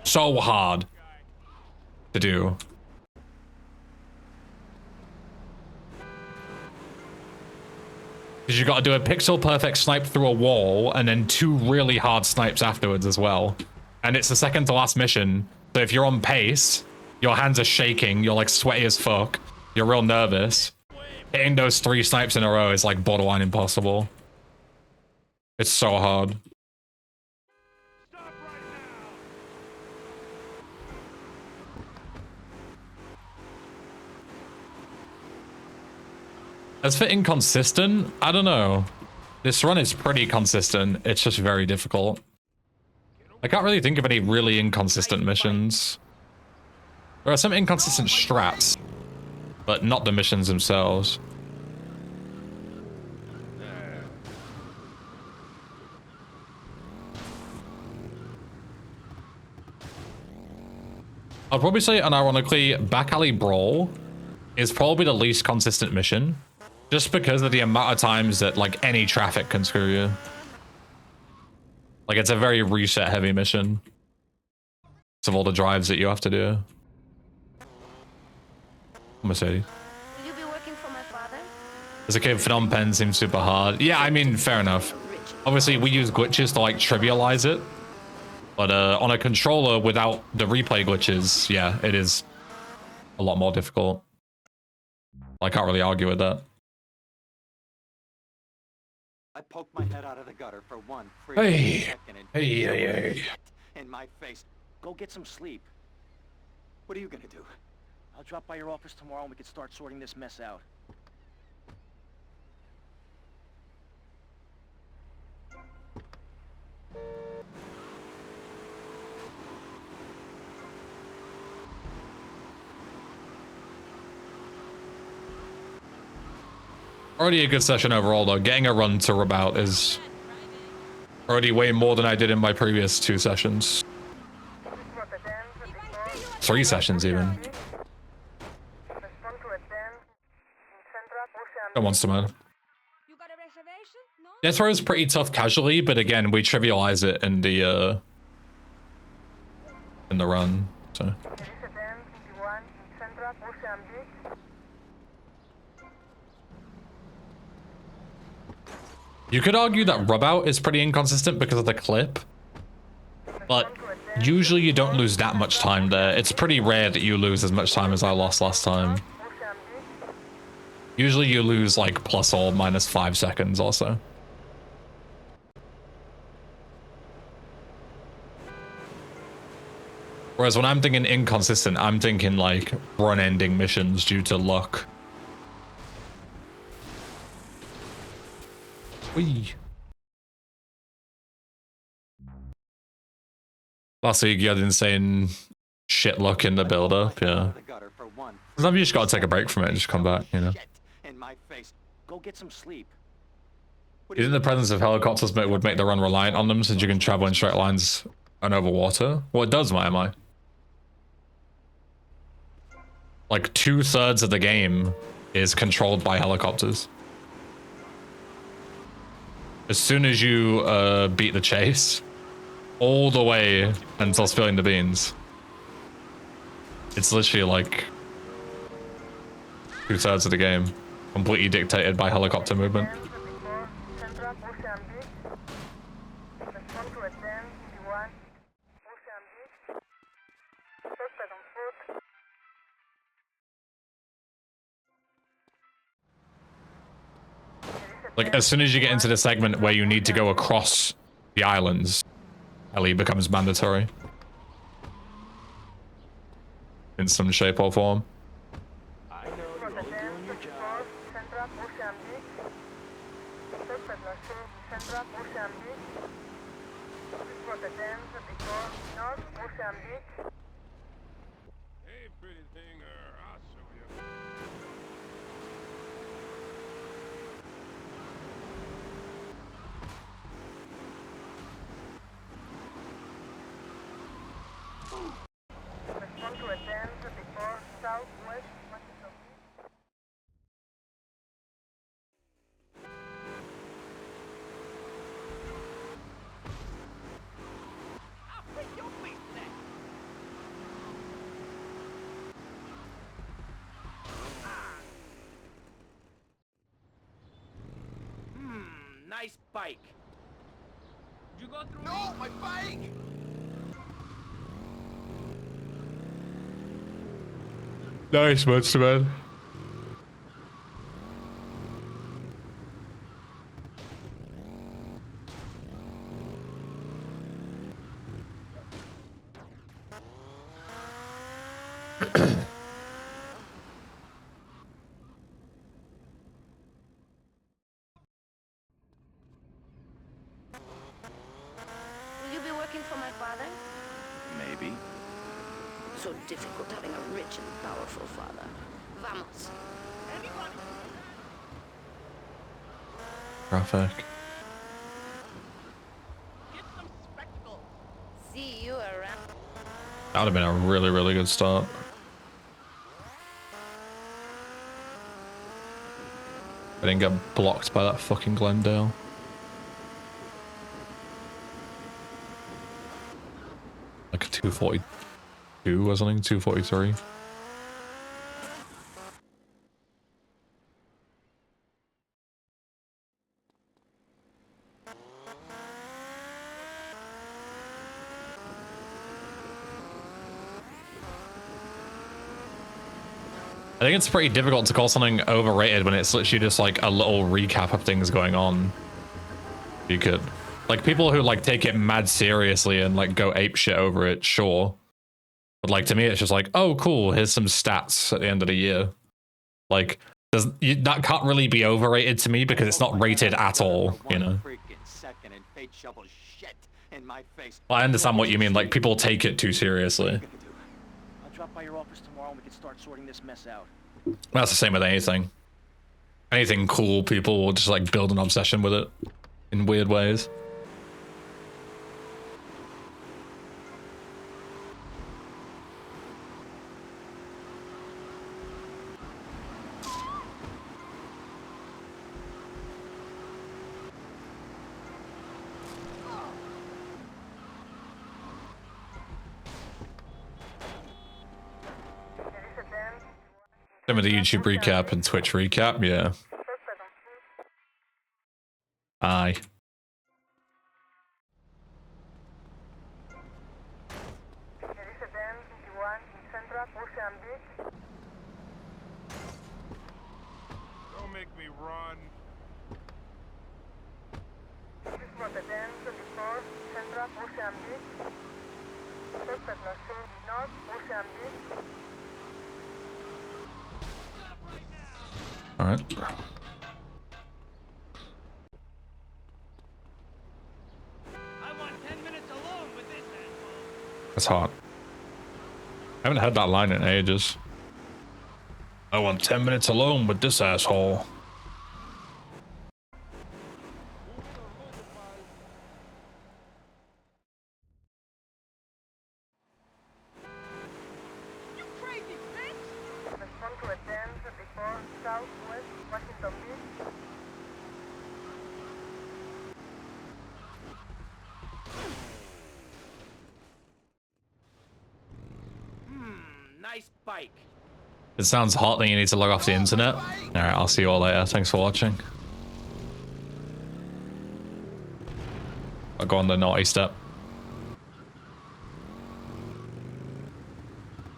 so hard to do. Because you got to do a pixel perfect snipe through a wall and then 2 really hard snipes afterwards as well. And it's the second to last mission. So if you're on pace, your hands are shaking, you're like sweaty as fuck, you're real nervous. Hitting those 3 snipes in a row is like borderline impossible. It's so hard. As for inconsistent, I don't know. This run is pretty consistent. It's just very difficult. I can't really think of any really inconsistent missions. There are some inconsistent strats, but not the missions themselves. I'd probably say, unironically, Back Alley Brawl is probably the least consistent mission. Just because of the amount of times that, like, any traffic can screw you. Like, it's a very reset-heavy mission. Of all the drives that you have to do. Mercedes. Will you be working for my father? As a kid, Phnom Penh seems super hard. Yeah, I mean, fair enough. Obviously, we use glitches to like trivialize it. But on a controller without the replay glitches, yeah, it is a lot more difficult. I can't really argue with that. I poked my head out of the gutter for one freaking Hey. second and Hey, fate hey, shoveled hey. shit in my face. Go get some sleep. What are you gonna do? I'll drop by your office tomorrow and we can start sorting this mess out. Already a good session overall, though. Getting a run to rub out is already way more than I did in my previous 2 sessions. 3 sessions, even. No monster man. You got a reservation? No? Death Row is pretty tough casually, but again, we trivialize it in the run. So. You could argue that rub out is pretty inconsistent because of the clip, but usually you don't lose that much time there. It's pretty rare that you lose as much time as I lost last time. Usually you lose like plus or minus 5 seconds or so. Whereas when I'm thinking inconsistent, I'm thinking like run-ending missions due to luck. Whee. Last week you had insane shit luck in the build-up, yeah. Sometimes you just gotta take a break from it and just come back, you know. In my face. Go get some sleep. You think the presence of helicopters would make the run reliant on them since you can travel in straight lines and over water? Well, it does, my MI. Like 2/3 of the game is controlled by helicopters. As soon as you beat the chase, all the way until spilling the beans, it's literally like 2/3 of the game, completely dictated by helicopter movement. Like, as soon as you get into the segment where you need to go across the islands, LE becomes mandatory. In some shape or form. I know you're all doing your job. Hey, pretty thing, I'll show you. Nice bike. You go through No, my bike! Nice, monster man. Will you be working for my father? Maybe. So difficult having a rich and powerful father. Vamos. Traffic. See you around. That would have been a really, really good start. I didn't get blocked by that fucking Glendale. Like a 242 or something, 243. I think it's pretty difficult to call something overrated when it's literally just like a little recap of things going on. You could, like, people who like take it mad seriously and like go ape shit over it, sure. But like to me, it's just like, oh, cool. Here's some stats at the end of the year. Like, that can't really be overrated to me because it's not rated at all. You know. Second and fate shovels shit in my face. I understand what you mean. Like, people take it too seriously. I'll drop by your office tomorrow and we can start sorting this mess out. That's the same with anything. Anything cool, people will just like build an obsession with it in weird ways. Some of the YouTube recap and Twitch recap, yeah. Aye. Don't make me run. All right. I want 10 minutes alone with this asshole. That's hot. I haven't heard that line in ages. I want 10 minutes alone with this asshole. You crazy bitch! Respond to a dance before Southwest Washington Beach. Nice bike. It sounds hot, then you need to log off the internet. Alright, I'll see you all later. Thanks for watching. I'll go on the naughty step.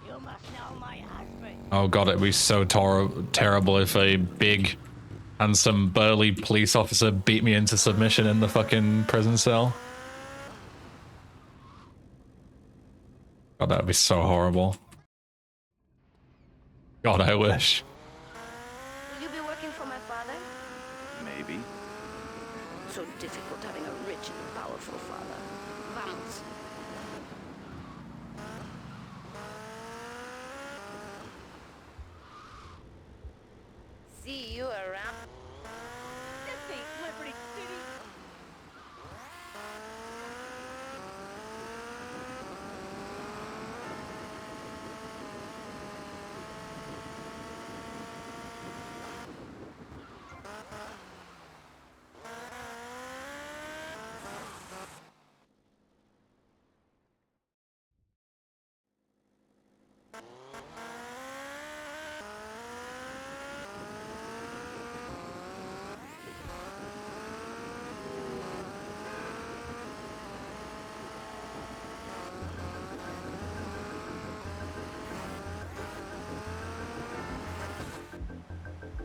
You must know my husband. Oh god, it'd be so terrible if a big, handsome, burly police officer beat me into submission in the fucking prison cell. God, that'd be so horrible. God, I wish. Will you be working for my father? Maybe. So difficult having a rich and powerful father. Vamos. See you around. This ain't Liberty City.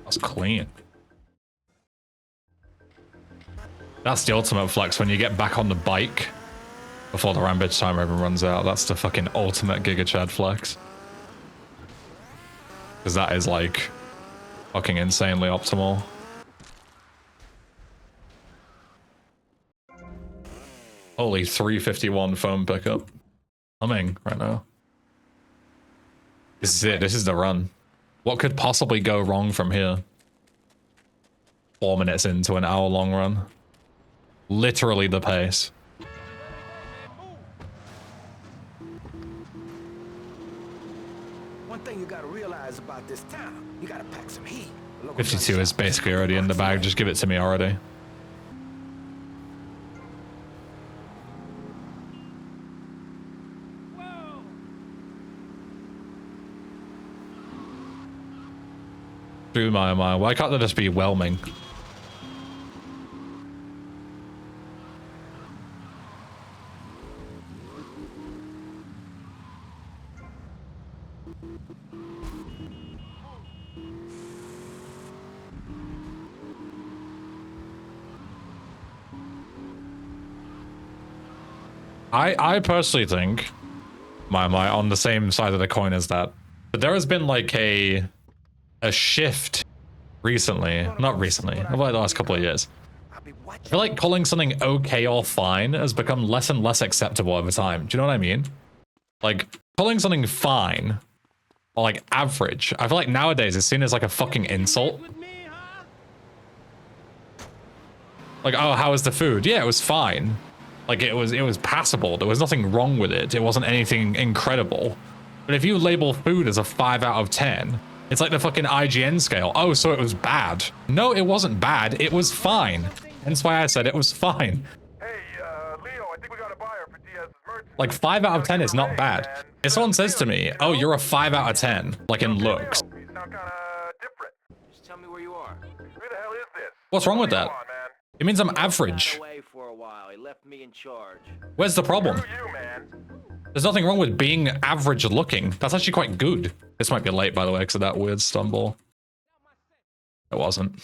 That's clean. That's the ultimate flex when you get back on the bike before the rampage timer even runs out. That's the fucking ultimate Giga Chad flex. Because that is like fucking insanely optimal. Holy 351 phone pickup. Humming right now. This is it. This is the run. What could possibly go wrong from here? 4 minutes into an hour-long run. Literally the pace. One thing you gotta realize about this town, you gotta pack some heat. 52 is basically already in the bag. Just give it to me already. Through my mind. Why can't there just be whelming? I personally think, my on the same side of the coin as that, but there has been like a shift recently, not recently, over like the last couple of years. I feel like calling something okay or fine has become less and less acceptable over time. Do you know what I mean? Like, calling something fine or like average, I feel like nowadays it's seen as like a fucking insult. Like, oh, how was the food? Yeah, it was fine. Like, it was passable. There was nothing wrong with it. It wasn't anything incredible. But if you label food as a 5 out of 10, it's like the fucking IGN scale. Oh, so it was bad. No, it wasn't bad. It was fine. Hence why I said it was fine. Hey, Leo, I think we got a buyer for Diaz's merchant. Like, 5 out of 10 is not bad. If someone says to me, oh, you're a 5 out of 10, like in looks. He's not kinda different. Just tell me where you are. Who the hell is this? What's wrong with that? Come on, man. It means I'm average. Away for a while. He left me in charge. Where's the problem? Screw you, man. There's nothing wrong with being average looking. That's actually quite good. This might be late, by the way, because of that weird stumble. It wasn't.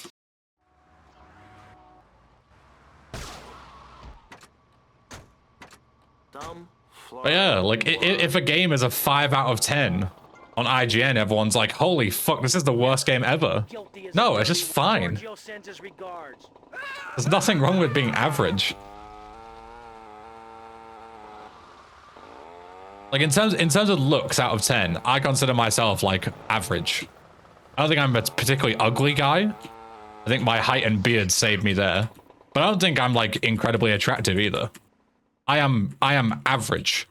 But yeah, like, if a game is a 5 out of 10 on IGN, everyone's like, holy fuck, this is the worst game ever. No, it's just fine. There's nothing wrong with being average. Like, in terms of looks out of 10, I consider myself, like, average. I don't think I'm a particularly ugly guy. I think my height and beard saved me there. But I don't think I'm, like, incredibly attractive either. I am average.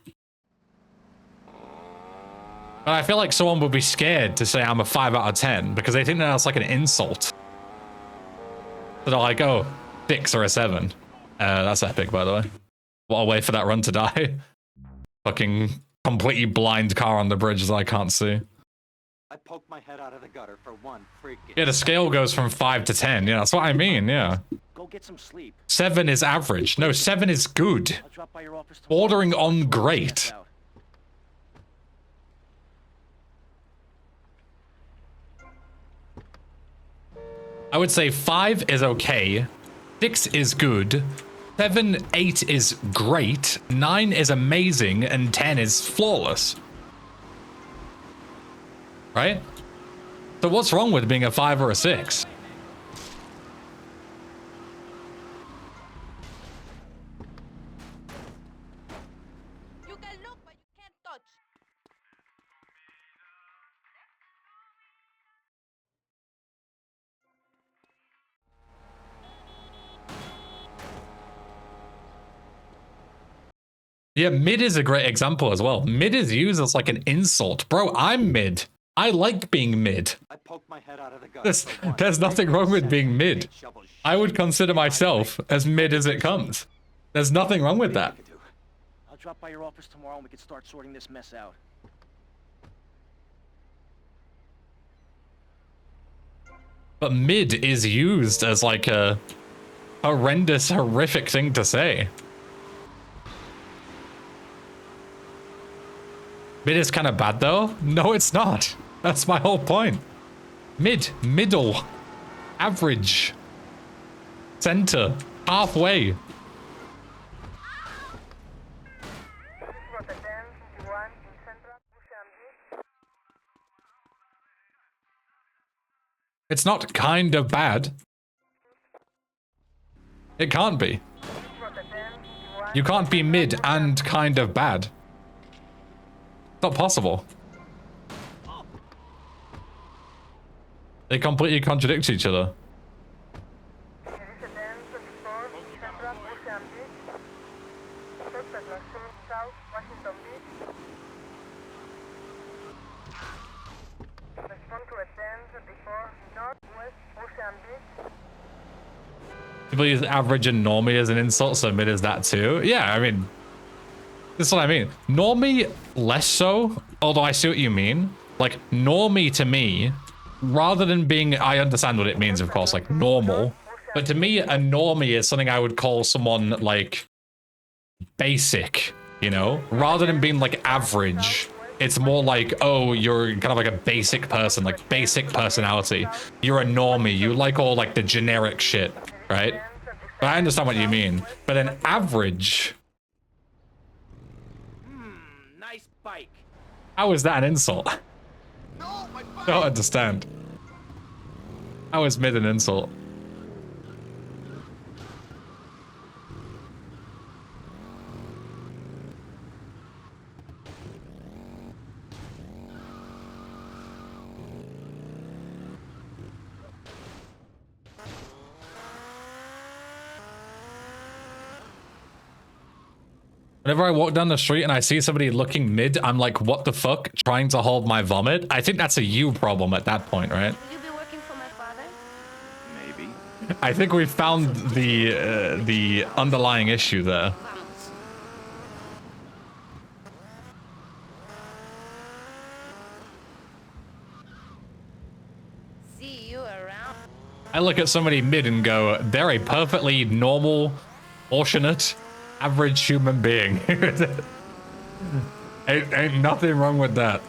But I feel like someone would be scared to say I'm a 5 out of 10 because they think that's like an insult. So they're like, oh, 6 or a 7. That's epic, by the way. What a way for that run to die. Fucking completely blind car on the bridge that I can't see. I poked my head out of the gutter for one freaking... Yeah, the scale goes from 5 to 10. Yeah, that's what I mean, yeah. Go get some sleep. 7 is average. No, 7 is good. I'll drop by your office tomorrow. Bordering on great. I would say 5 is okay. 6 is good. 7, 8 is great. 9 is amazing. And 10 is flawless. Right? So what's wrong with being a 5 or a 6? You can look, but you can't touch. Yeah, mid is a great example as well. Mid is used as like an insult. Bro, I'm mid. I like being mid. I poked my head out of the gutter. There's nothing wrong with being mid. I would consider myself as mid as it comes. There's nothing wrong with that. I'll drop by your office tomorrow and we can start sorting this mess out. But mid is used as like a horrendous, horrific thing to say. Mid is kind of bad though. No, it's not. That's my whole point. Mid, middle, average, center, halfway. It's not kind of bad. It can't be. You can't be mid and kind of bad. It's not possible. They completely contradict each other. People use average and normie as an insult, so mid is that too. Yeah, I mean, this is what I mean. Normie, less so, although I see what you mean. Like, normie to me, rather than being, I understand what it means, of course, like normal. But to me, a normie is something I would call someone like basic, you know? Rather than being like average, It's more like, oh, you're kind of like a basic person, like basic personality. You're a normie. You like all like the generic shit, right? But I understand what you mean. But an average, Nice bike. how is that an insult? Don't understand. How is mid an insult? Whenever I walk down the street and I see somebody looking mid, I'm like, what the fuck? Trying to hold my vomit? I think that's a you problem at that point, right? Will you be working for my father? Maybe. I think we've found the underlying issue there. Vamos. See you around. I look at somebody mid and go, they're a perfectly normal, fortunate, average human being. ain't nothing wrong with that.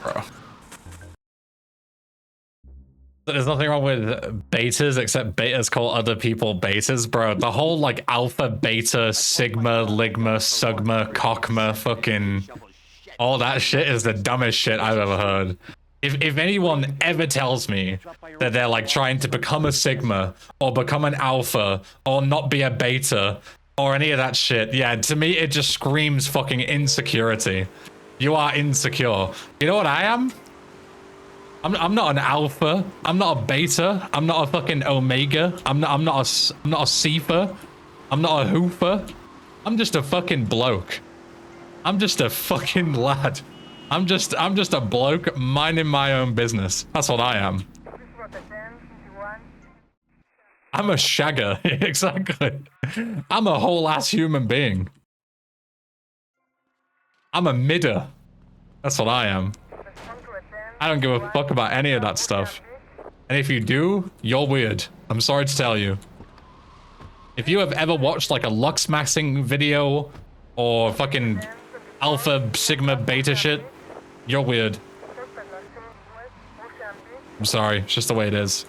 Bro. There's nothing wrong with betas except betas call other people betas, bro. The whole like alpha, beta, sigma, ligma, sugma, cockma, fucking all that shit is the dumbest shit I've ever heard. If anyone ever tells me that they're like trying to become a sigma or become an alpha or not be a beta or any of that shit, yeah, to me it just screams fucking insecurity. You are insecure. You know what I am? I'm not an alpha. I'm not a beta. I'm not a fucking omega. I'm not a Cephar. I'm not a hoofer. I'm just a fucking bloke. I'm just a fucking lad. I'm just a bloke minding my own business. That's what I am. I'm a shagger. Exactly. I'm a whole ass human being. I'm a midder. That's what I am. I don't give a fuck about any of that stuff. And if you do, you're weird. I'm sorry to tell you. If you have ever watched like a lux maxing video or fucking alpha, sigma, beta shit, you're weird. I'm sorry, it's just the way it is.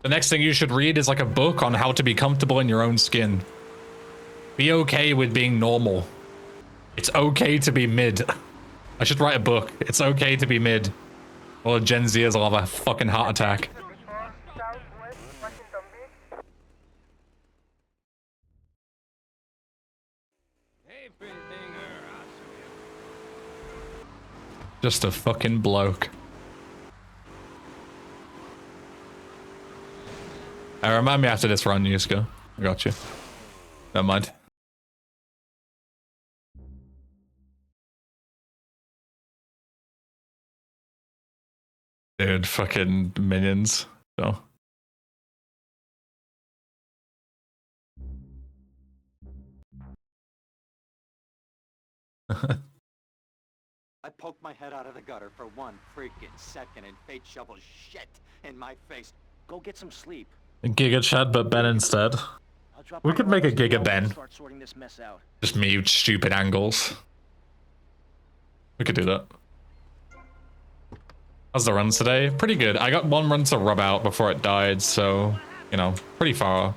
The next thing you should read is like a book on how to be comfortable in your own skin. Be okay with being normal. It's okay to be mid. I should write a book. It's okay to be mid. Or Gen Zers will have a fucking heart attack. Just a fucking bloke. Remind me after this run, Yuska. I got you. Never mind. Dude, fucking minions. So. I poked my head out of the gutter for 1 freaking second and fate shovels shit in my face. Go get some sleep. Giga Chad, but Ben instead. We could make a Giga Ben. Start sorting this mess out. Just me with stupid angles. We could do that. How's the runs today? Pretty good. I got 1 run to rub out before it died, so, you know, pretty far.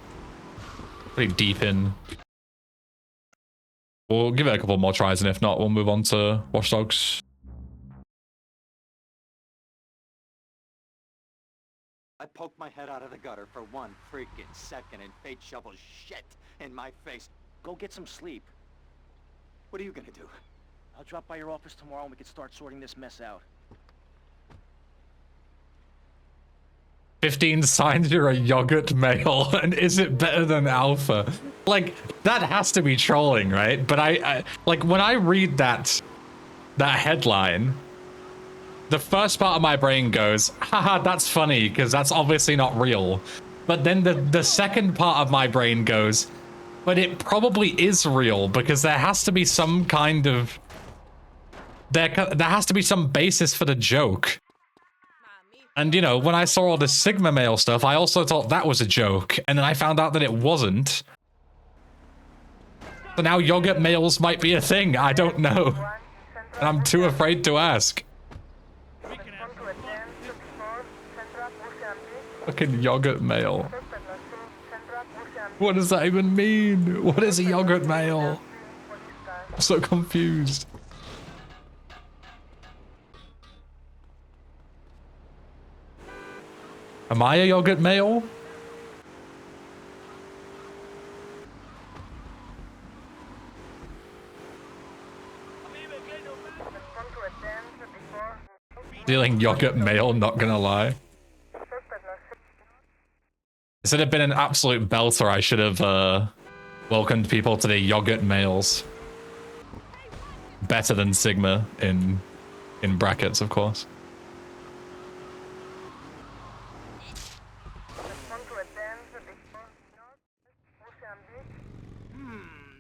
Pretty deep in. We'll give it a couple more tries, and if not, we'll move on to Watch Dogs. I poked my head out of the gutter for 1 freaking second and fate shovels shit in my face. Go get some sleep. What are you gonna do? I'll drop by your office tomorrow and we can start sorting this mess out. 15 signs you're a yogurt male, and is it better than alpha? Like, that has to be trolling, right? But I like, when I read that headline, the first part of my brain goes, haha, that's funny, because that's obviously not real. But then the second part of my brain goes, but it probably is real, because there has to be some kind of... There has to be some basis for the joke. And, you know, when I saw all the Sigma male stuff, I also thought that was a joke. And then I found out that it wasn't. So now yogurt males might be a thing. I don't know. And I'm too afraid to ask. Fucking yogurt male. What does that even mean? What is a yogurt male? I'm so confused. Am I a yogurt male? Feeling yogurt male, not gonna lie. Instead of been an absolute belter, I should have welcomed people to the yogurt males. Better than Sigma in brackets, of course.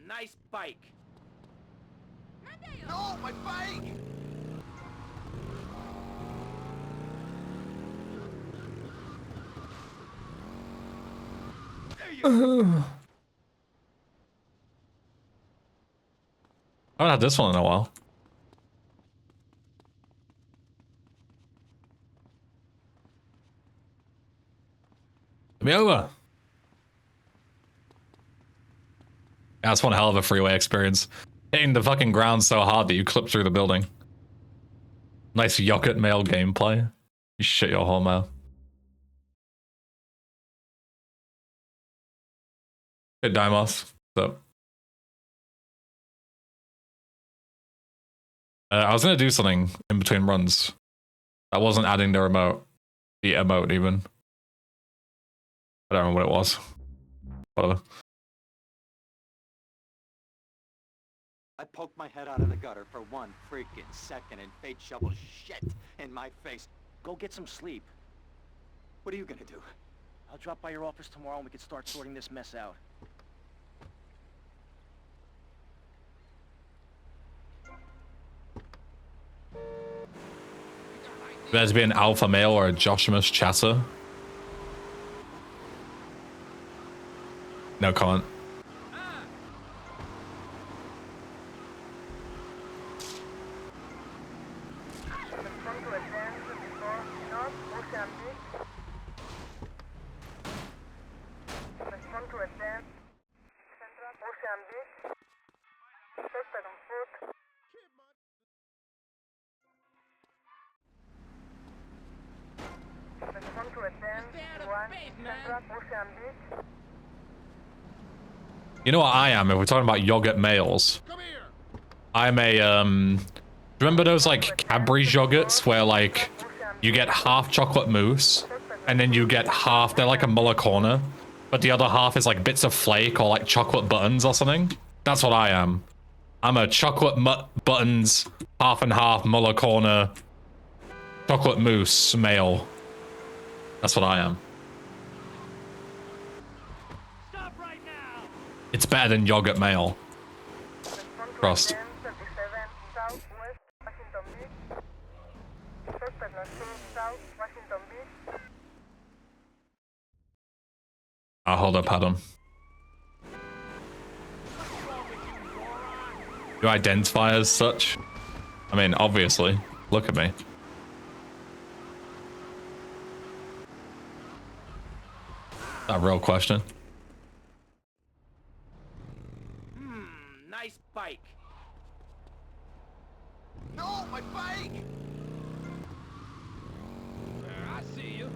Nice bike. No, my bike! I haven't had this one in a while. Let me over. Yeah, that's one hell of a freeway experience. Hitting the fucking ground so hard that you clip through the building. Nice yogurt male gameplay. You shit your whole mouth. Hey, Dimos. What's up? I was gonna do something in between runs. I wasn't adding the emote even. I don't remember what it was. Whatever. I poked my head out of the gutter for 1 freaking second and fate shovels shit in my face. Go get some sleep. What are you gonna do? I'll drop by your office tomorrow and we can start sorting this mess out. There's be an alpha male or a Joshimus chatter. No comment. You know what I am, if we're talking about yogurt males? I'm a, remember those, like, Cadbury yogurts where, like, you get half chocolate mousse, and then you get half, they're like a Muller corner, but the other half is, like, bits of flake or, like, chocolate buttons or something? That's what I am. I'm a chocolate buttons, half and half Muller corner, chocolate mousse male. That's what I am. It's better than yogurt male. Trust. I'll hold up, Adam. You identify as such? I mean, obviously. Look at me. That real question. Nice bike. No, my bike! I see you.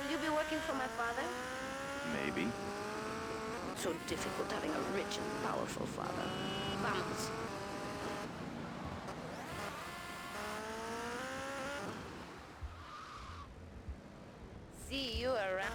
Will you be working for my father? Maybe. So difficult having a rich and powerful father. Vamos. See you around.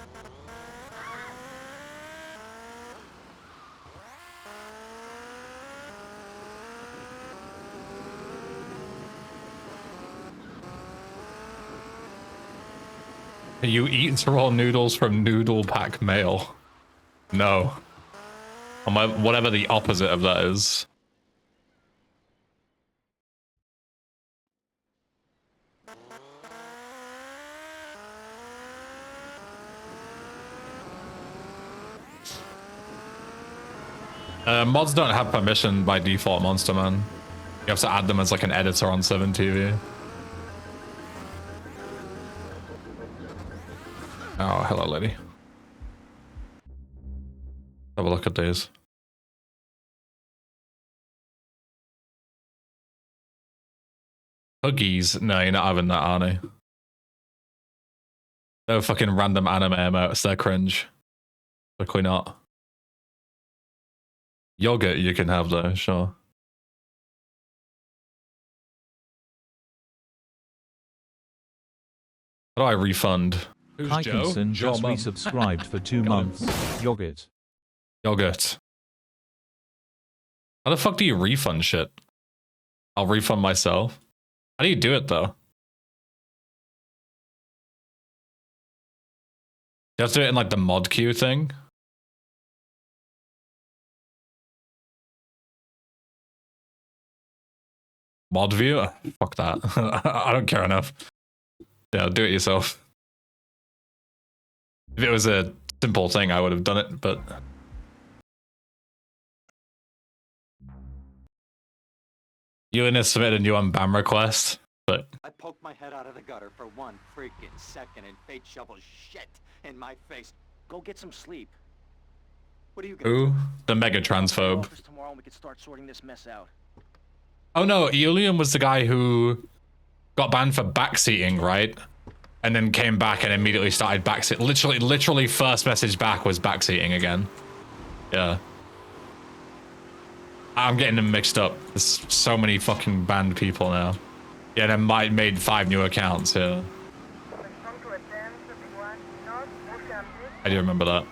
You eat raw noodles from Noodle Pack Mail? No. Whatever the opposite of that is. Mods don't have permission by default, Monster Man. You have to add them as like an editor on 7TV. Oh, hello, lady. Have a look at these. Huggies? No, you're not having that, Arnie. No fucking random anime emotes, they're cringe. Quickly not. Yogurt you can have though, sure. How do I refund? Who's Hykinson just resubscribed for 2 months. Yogurt. Yogurt. How the fuck do you refund shit? I'll refund myself. How do you do it though? You have to do it in like the mod queue thing? Mod view? Fuck that. I don't care enough. Yeah, do it yourself. If it was a simple thing, I would have done it, but... Ewan has submitted a new unban request, but... I poked my head out of the gutter for 1 freaking second and fate shovels shit in my face. Go get some sleep. What are you gonna Who? do? The mega transphobe. Office tomorrow and we can start sorting this mess out. Oh no, Eulian was the guy who got banned for backseating, right? And then came back and immediately started backseat. Literally first message back was backseating again. Yeah. I'm getting them mixed up. There's so many fucking banned people now. Yeah, they might made 5 new accounts, yeah. I do remember that.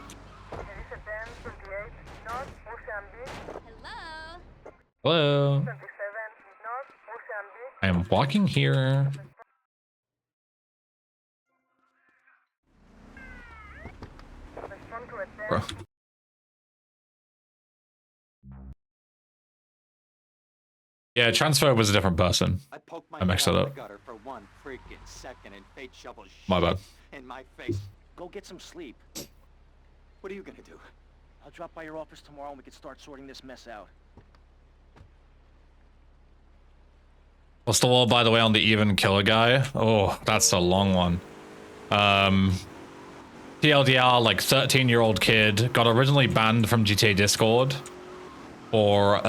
Hello. I am walking here. Bro. Yeah, transphobe was a different person. I mixed it up. For 1 freaking second and fate shovels My bad. in my face. Go get some sleep. What are you gonna do? I'll drop by your office tomorrow and we can start sorting this mess out. What's the wall, by the way, on the even killer guy? Oh, that's a long one. TLDR, like 13-year-old kid, got originally banned from GTA Discord for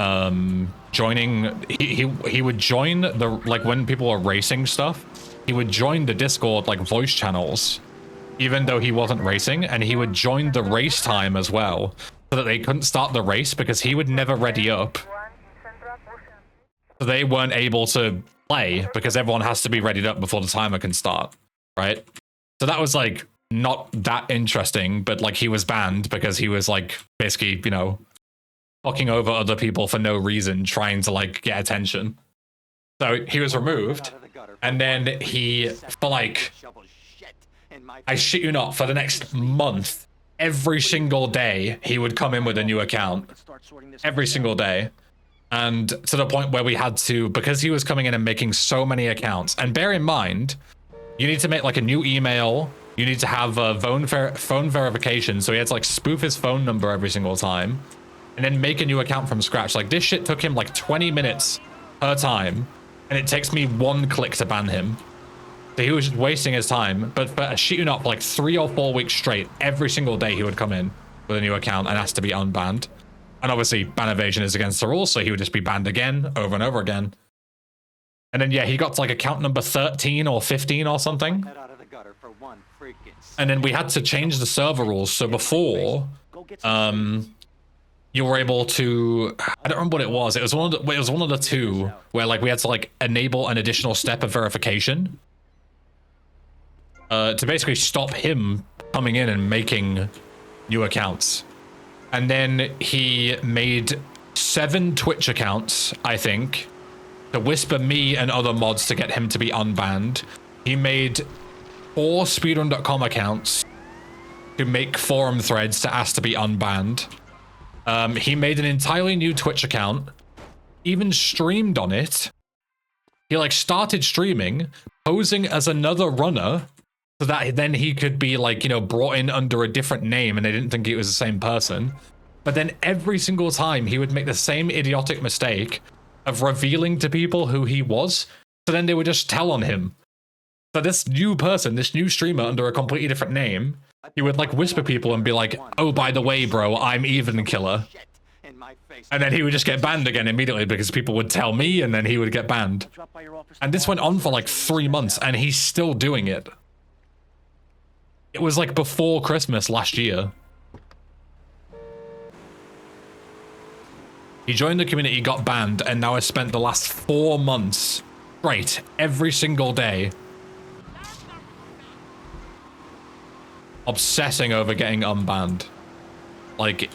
joining. He would join the, like, when people were racing stuff, he would join the Discord like voice channels, even though he wasn't racing, and he would join the race time as well, so that they couldn't start the race because he would never ready up. So they weren't able to play because everyone has to be readied up before the timer can start, right? So that was like not that interesting, but like he was banned because he was like basically, you know, fucking over other people for no reason, trying to like get attention. So he was removed, and then he, for like, I shit you not, for the next month, every single day he would come in with a new account. Every single day. And to the point where we had to, because he was coming in and making so many accounts, and bear in mind, you need to make like a new email, you need to have a phone verification, so he had to like spoof his phone number every single time, and then make a new account from scratch. Like this shit took him like 20 minutes per time, and it takes me 1 click to ban him. So he was just wasting his time, but for shit you not, for like 3 or 4 weeks straight, every single day he would come in with a new account and ask to be unbanned. And obviously ban evasion is against the rules, so he would just be banned again, over and over again. And then yeah, he got to like account number 13 or 15 or something. the gutter for one freaking And then we had to change the server rules. So before, you were able to, I don't remember what it was. It was one of the two where like we had to like enable an additional step of verification to basically stop him coming in and making new accounts. And then he made 7 Twitch accounts, I think, to whisper me and other mods to get him to be unbanned. He made 4 speedrun.com accounts to make forum threads to ask to be unbanned. He made an entirely new Twitch account, even streamed on it. He like started streaming, posing as another runner, so that then he could be like, you know, brought in under a different name and they didn't think it was the same person. But then every single time he would make the same idiotic mistake of revealing to people who he was, so then they would just tell on him. So this new person, this new streamer under a completely different name, he would like whisper people and be like, oh, by the way, bro, I'm Even Killer. And then he would just get banned again immediately because people would tell me and then he would get banned. And this went on for like 3 months and he's still doing it. It was like before Christmas last year. He joined the community, got banned, and now has spent the last 4 months straight every single day obsessing over getting unbanned. Like,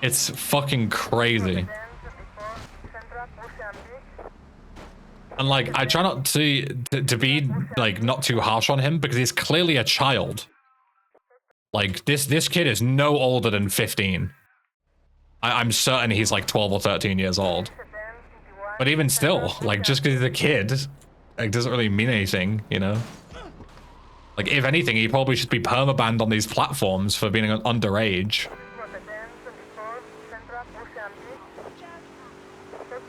it's fucking crazy. And like, I try not to be like not too harsh on him because he's clearly a child. Like this kid is no older than 15. I'm certain he's like 12 or 13 years old. But even still, like just because he's a kid, like doesn't really mean anything, you know? Like if anything, he probably should be permabanned on these platforms for being underage.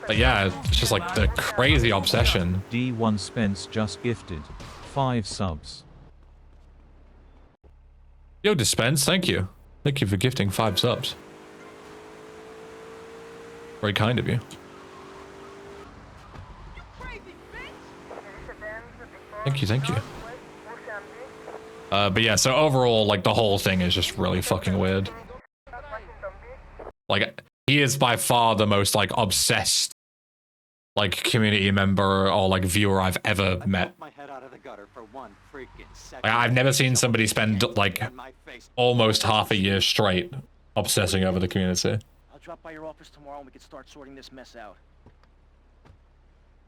But yeah, it's just like the crazy obsession. D1 Spence just gifted 5 subs. Yo, Dispense, thank you. Thank you for gifting 5 subs. Very kind of you. Thank you, thank you. But yeah, so overall, like the whole thing is just really fucking weird. Like, he is by far the most like obsessed like community member or like viewer I've ever met. Like, I've never seen somebody spend like almost half a year straight obsessing over the community. I'll drop by your office tomorrow and we can start sorting this mess out.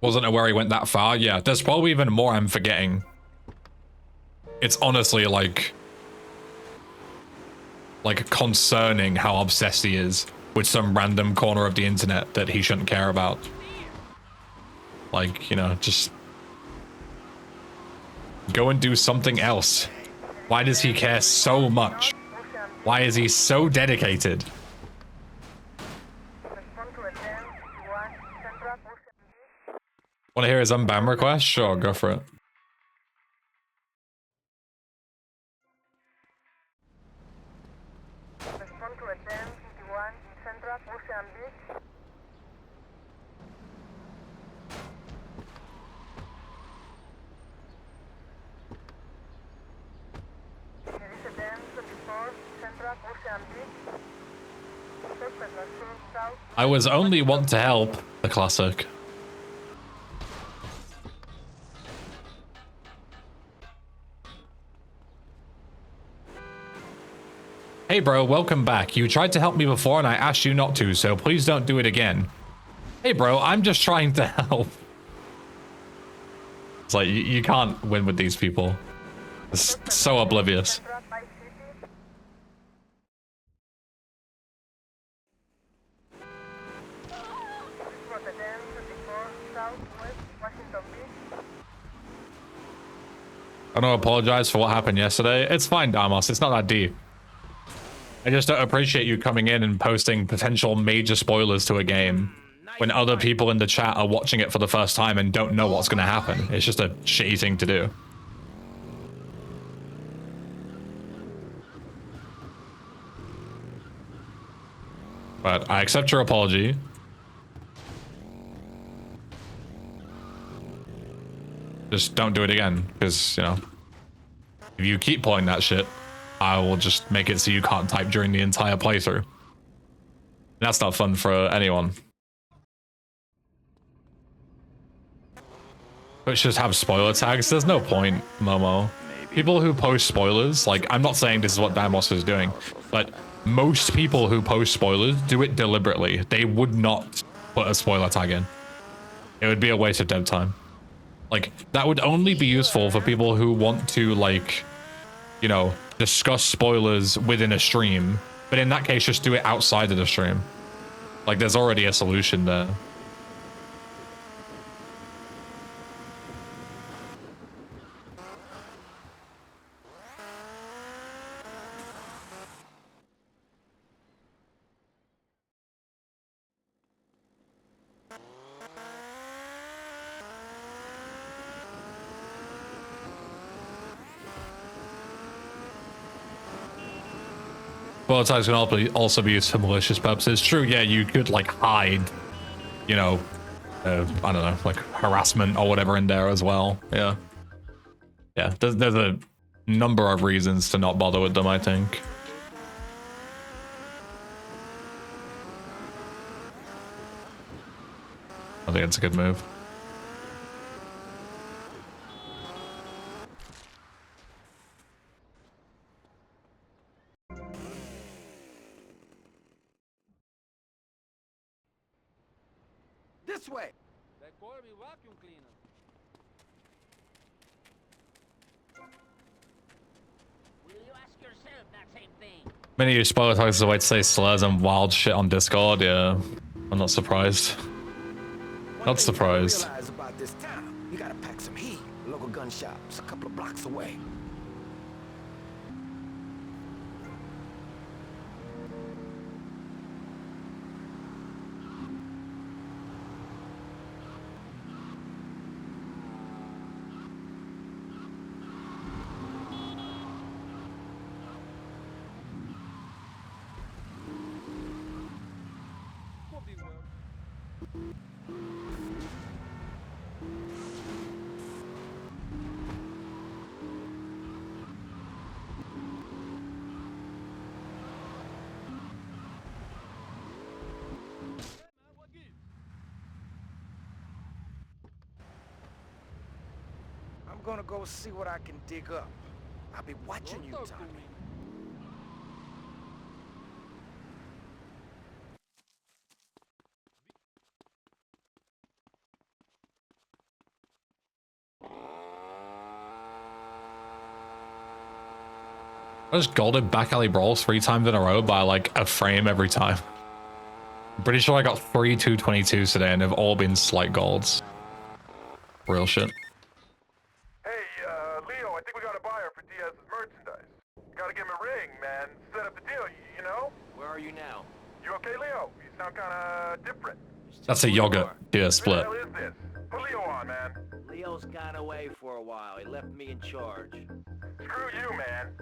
Wasn't aware he went that far. Yeah, there's probably even more I'm forgetting. It's honestly like concerning how obsessed he is with some random corner of the internet that he shouldn't care about. Like, you know, just go and do something else. Why does he care so much? Why is he so dedicated? Want to hear his unban request? Sure, go for it. I was only want to help, the classic. Hey bro, welcome back. You tried to help me before and I asked you not to, so please don't do it again. Hey bro, I'm just trying to help. It's like, you can't win with these people. It's so oblivious. I don't apologize for what happened yesterday. It's fine, Damos. It's not that deep. I just don't appreciate you coming in and posting potential major spoilers to a game when other people in the chat are watching it for the first time and don't know what's going to happen. It's just a shitty thing to do. But I accept your apology. Just don't do it again, because, you know, if you keep pulling that shit, I will just make it so you can't type during the entire playthrough. That's not fun for anyone. But just have spoiler tags. There's no point, Momo. People who post spoilers, like, I'm not saying this is what Damos is doing, but most people who post spoilers do it deliberately. They would not put a spoiler tag in. It would be a waste of dev time. Like, that would only be useful for people who want to, like, you know, discuss spoilers within a stream. But in that case, just do it outside of the stream. Like, there's already a solution there. Spoiler tags can also be used for malicious purposes. True, yeah, you could, like, hide, you know, I don't know, like, harassment or whatever in there as well. Yeah. Yeah, there's a number of reasons to not bother with them, I think. I think it's a good move. This way. That Corby vacuum cleaner. Will you ask yourself that same thing? Many use spoiler tags as a way to say slurs and wild shit on Discord. Yeah, I'm not surprised. Not surprised. Realize about this town, you gotta pack some heat. Local gun shop's a couple of blocks away. I'm gonna go see what I can dig up. I'll be watching you, Tommy. I just golded back alley brawls 3 times in a row by like a frame every time. I'm pretty sure I got 3 222s today and they've all been slight golds. Real shit. Hey, Leo, I think we got a buyer for Diaz's merchandise. You gotta give him a ring, man. Set up the deal, you know? Where are you now? You okay, Leo? You sound kinda different. That's a yogurt deer Who split. the hell is this? Put Leo on, man. Leo's gone away for a while. He left me in charge. Screw you, man.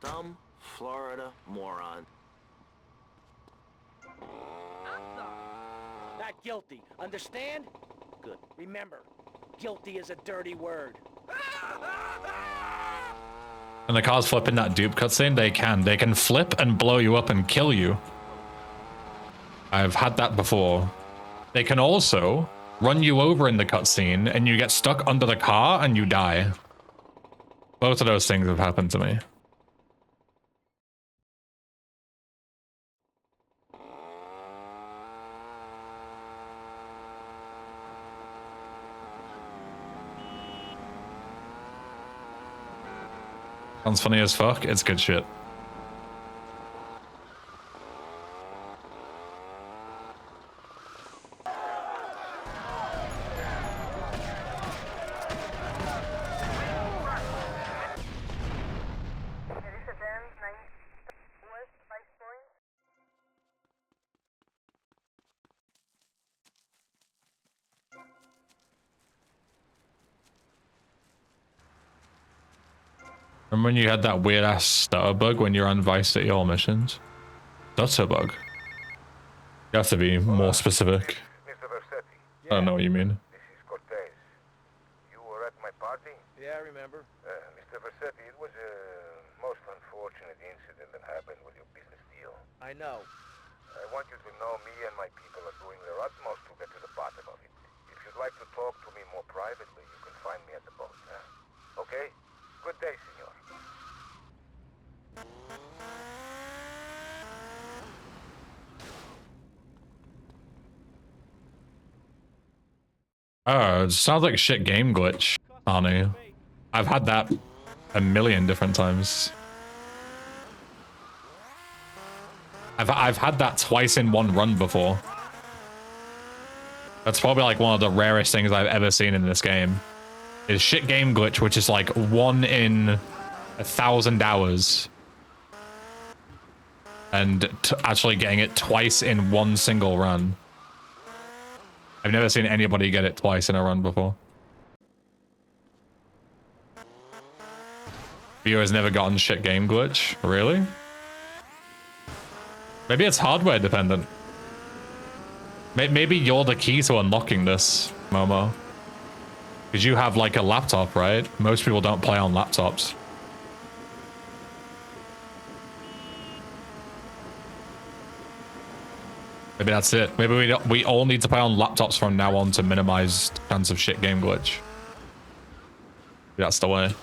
Dumb Florida moron. Not guilty. Understand? Good. Remember, guilty is a dirty word. And the cars flip in that dupe cutscene, they can flip and blow you up and kill you. I've had that before. They can also run you over in the cutscene and you get stuck under the car and you die. Both of those things have happened to me. Sounds funny as fuck. It's good shit. Remember when you had that weird ass stutter bug when you're on Vice City all missions? Stutter bug? You have to be more specific. Mr. Versetti, I don't know what you mean. this is Cortez. You were at my party? Yeah, I remember. Mr. Versetti, it was a most unfortunate incident that happened with your business deal. I know. I want you to know me and my people are doing their utmost to get to the bottom of it. If you'd like to talk to me more privately, you can find me at the boat, huh? Okay? Good day, senor. Oh, it sounds like shit game glitch, Arnie. I've had that a million different times. I've had that twice in one run before. That's probably like one of the rarest things I've ever seen in this game. Is shit game glitch, which is like 1 in 1,000 hours. And actually getting it twice in one single run. I've never seen anybody get it twice in a run before. Viewer's never gotten shit game glitch? Really? Maybe it's hardware dependent. Maybe you're the key to unlocking this, Momo. Because you have like a laptop, right? Most people don't play on laptops. Maybe that's it. Maybe we all need to play on laptops from now on to minimize chance of shit game glitch. Maybe that's the way.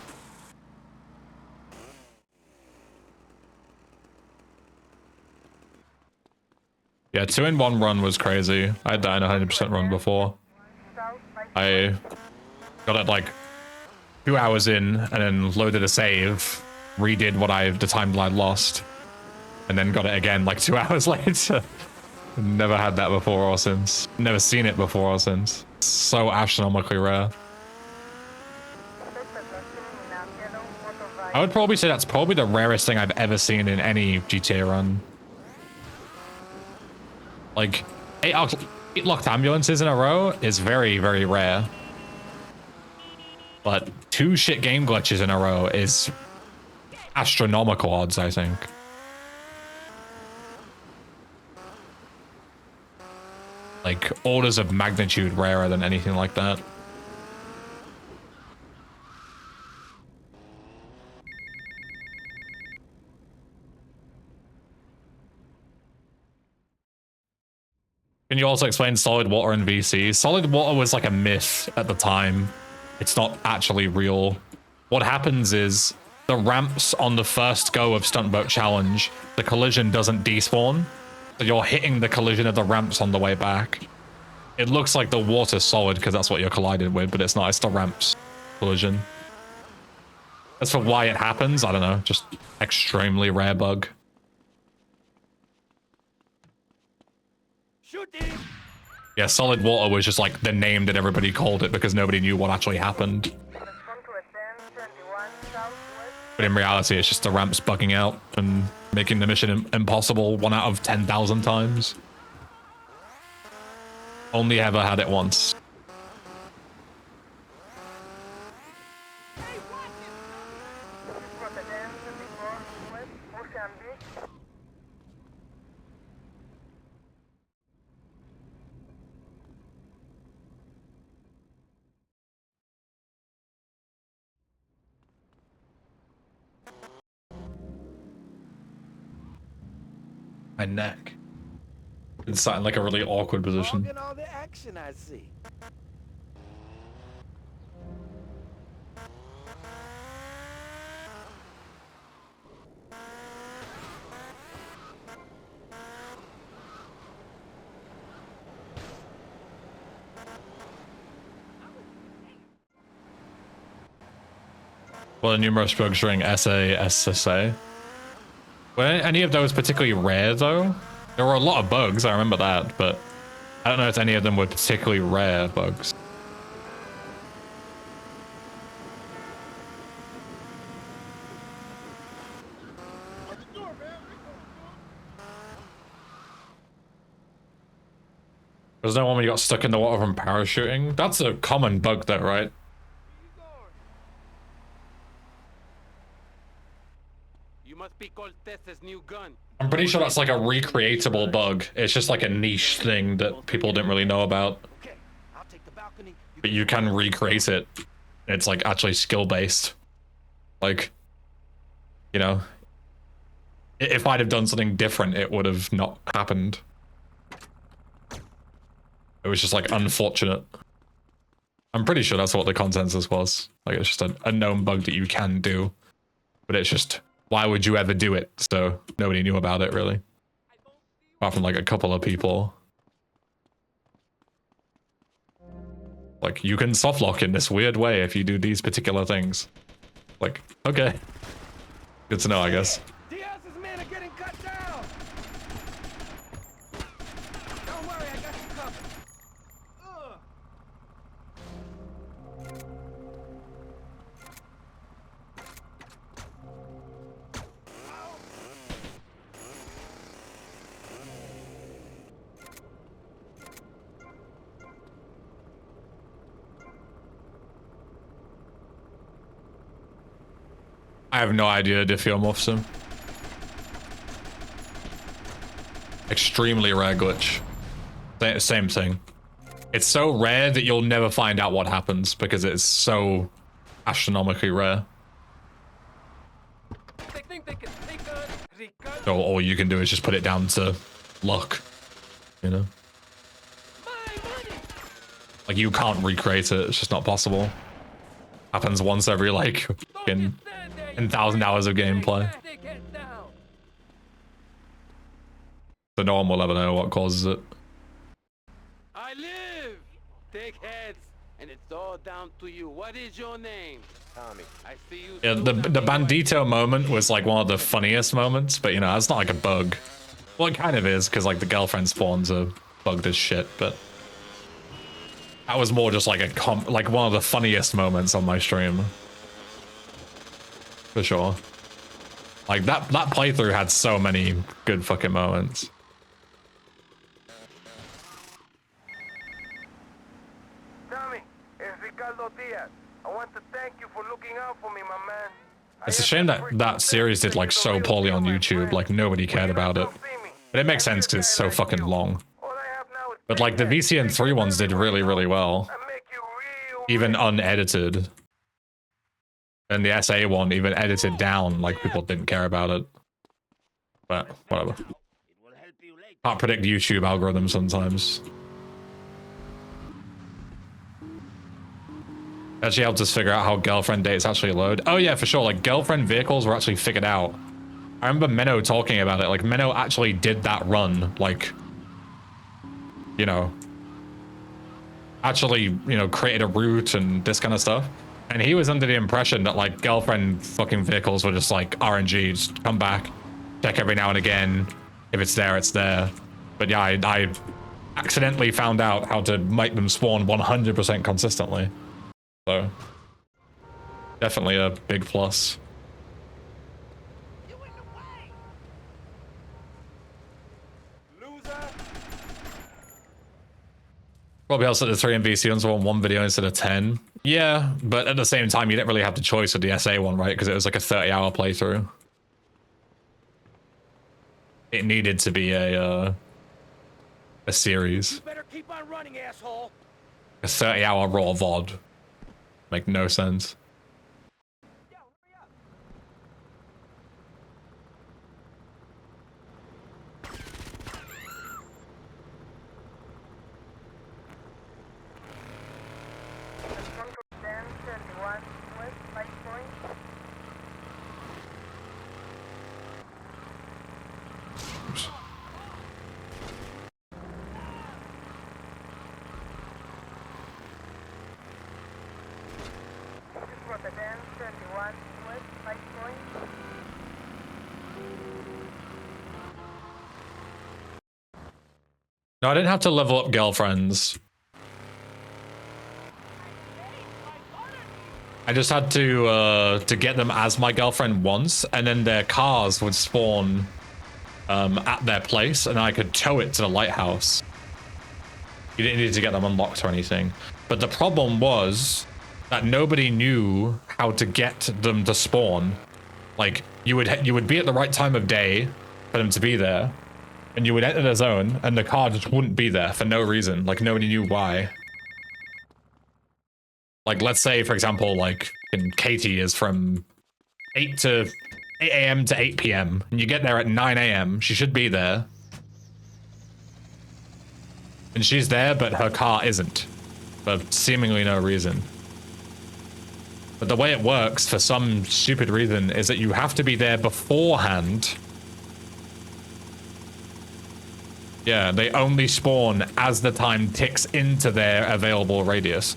Yeah, 2 in 1 run was crazy. I had that in a 100% run before. I got it like 2 hours in and then loaded a save, redid the time I lost, and then got it again like 2 hours later. Never had that before or since. Never seen it before or since. So astronomically rare. I would probably say that's probably the rarest thing I've ever seen in any GTA run. Like, 8 locked ambulances in a row is very, very rare. But 2 shit game glitches in a row is astronomical odds, I think. Like, orders of magnitude rarer than anything like that. Can you also explain solid water in VC? Solid water was like a myth at the time. It's not actually real. What happens is the ramps on the first go of Stunt Boat Challenge, the collision doesn't despawn. So you're hitting the collision of the ramps on the way back. It looks like the water's solid because that's what you're colliding with, but it's not. It's the ramps collision. As for why it happens, I don't know. Just extremely rare bug. Yeah, solid water was just like the name that everybody called it because nobody knew what actually happened. But in reality, it's just the ramps bugging out and making the mission impossible 1 out of 10,000 times. Only ever had it once. My neck. It's sat in like a really awkward position. Look at all the action I see. Well, the numerous bugs during SSA. Were any of those particularly rare, though? There were a lot of bugs, I remember that, but I don't know if any of them were particularly rare bugs. Was there one where you got stuck in the water from parachuting? That's a common bug though, right? must be Cortez's new gun. I'm pretty sure that's like a recreatable bug. It's just like a niche thing that people didn't really know about. Okay, I'll take the balcony. But you can recreate it. It's like actually skill based. Like, you know, if I'd have done something different, it would have not happened. It was just like unfortunate. I'm pretty sure that's what the consensus was. Like, it's just a known bug that you can do, but it's just, why would you ever do it? So nobody knew about it really, apart from like a couple of people. Like, you can softlock in this weird way if you do these particular things. Like, okay, good to know, I guess. Diaz's men are getting cut down. Don't worry, I got you covered. Ugh. I have no idea if you're Muffsum. Extremely rare glitch. Same thing. It's so rare that you'll never find out what happens because it's so astronomically rare. They think they can take us. Ricardo. So all you can do is just put it down to luck, you know? My money. Like, you can't recreate it, it's just not possible. Happens once every like in 10,000 hours of gameplay. They get down. So no one will ever know what causes it. I live. Take heads, and it's all down to you. What is your name? Tommy. I see you. Yeah, the Bandito moment was like one of the funniest moments, but you know, that's not like a bug. Well, it kind of is, because like the girlfriend spawns are bugged as shit, but that was more just like like one of the funniest moments on my stream. For sure. Like that playthrough had so many good fucking moments. Tommy, it's Ricardo Diaz. I want to thank you for looking out for me, my man. It's a shame that that series did like so poorly on YouTube, like nobody cared about it. But it makes sense because it's so fucking long. But like the VCN 3 ones did really, really well. Even unedited. And the SA one, even edited down, like people didn't care about it. But whatever. Can't predict YouTube algorithms sometimes. Actually helped us figure out how girlfriend dates actually load. Oh yeah, for sure, like girlfriend vehicles were actually figured out. I remember Menno talking about it, like Menno actually did that run, like, you know, actually, you know, created a route and this kind of stuff. And he was under the impression that like girlfriend fucking vehicles were just like RNG, just come back, check every now and again. If it's there, it's there. But yeah, I accidentally found out how to make them spawn 100% consistently. So, definitely a big plus. Probably also the 3 MVCs were on one video instead of 10. Yeah, but at the same time, you didn't really have the choice with the SA one, right? Because it was like a 30-hour playthrough. It needed to be a series. You better keep on running, asshole. A 30-hour raw VOD. Make no sense. No, I didn't have to level up girlfriends. I just had to get them as my girlfriend once, and then their cars would spawn at their place, and I could tow it to the lighthouse. You didn't need to get them unlocked or anything. But the problem was that nobody knew how to get them to spawn. Like, you would be at the right time of day for them to be there, and you would enter the zone, and the car just wouldn't be there for no reason. Like, nobody knew why. Like, let's say, for example, like, Katie is from 8 a.m. to 8 p.m. and you get there at 9 a.m. She should be there. And she's there, but her car isn't. For seemingly no reason. But the way it works, for some stupid reason, is that you have to be there beforehand. Yeah, they only spawn as the time ticks into their available radius.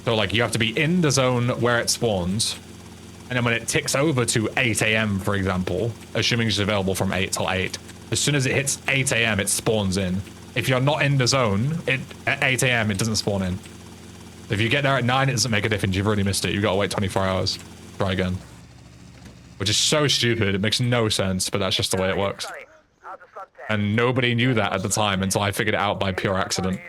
So, like, you have to be in the zone where it spawns. And then when it ticks over to 8 a.m., for example, assuming it's available from 8 till 8, as soon as it hits 8 a.m., it spawns in. If you're not in the zone, at 8 a.m., it doesn't spawn in. If you get there at 9, it doesn't make a difference. You've already missed it. You've got to wait 24 hours. Try again. Which is so stupid. It makes no sense, but that's just the way it works. And nobody knew that at the time until I figured it out by pure accident.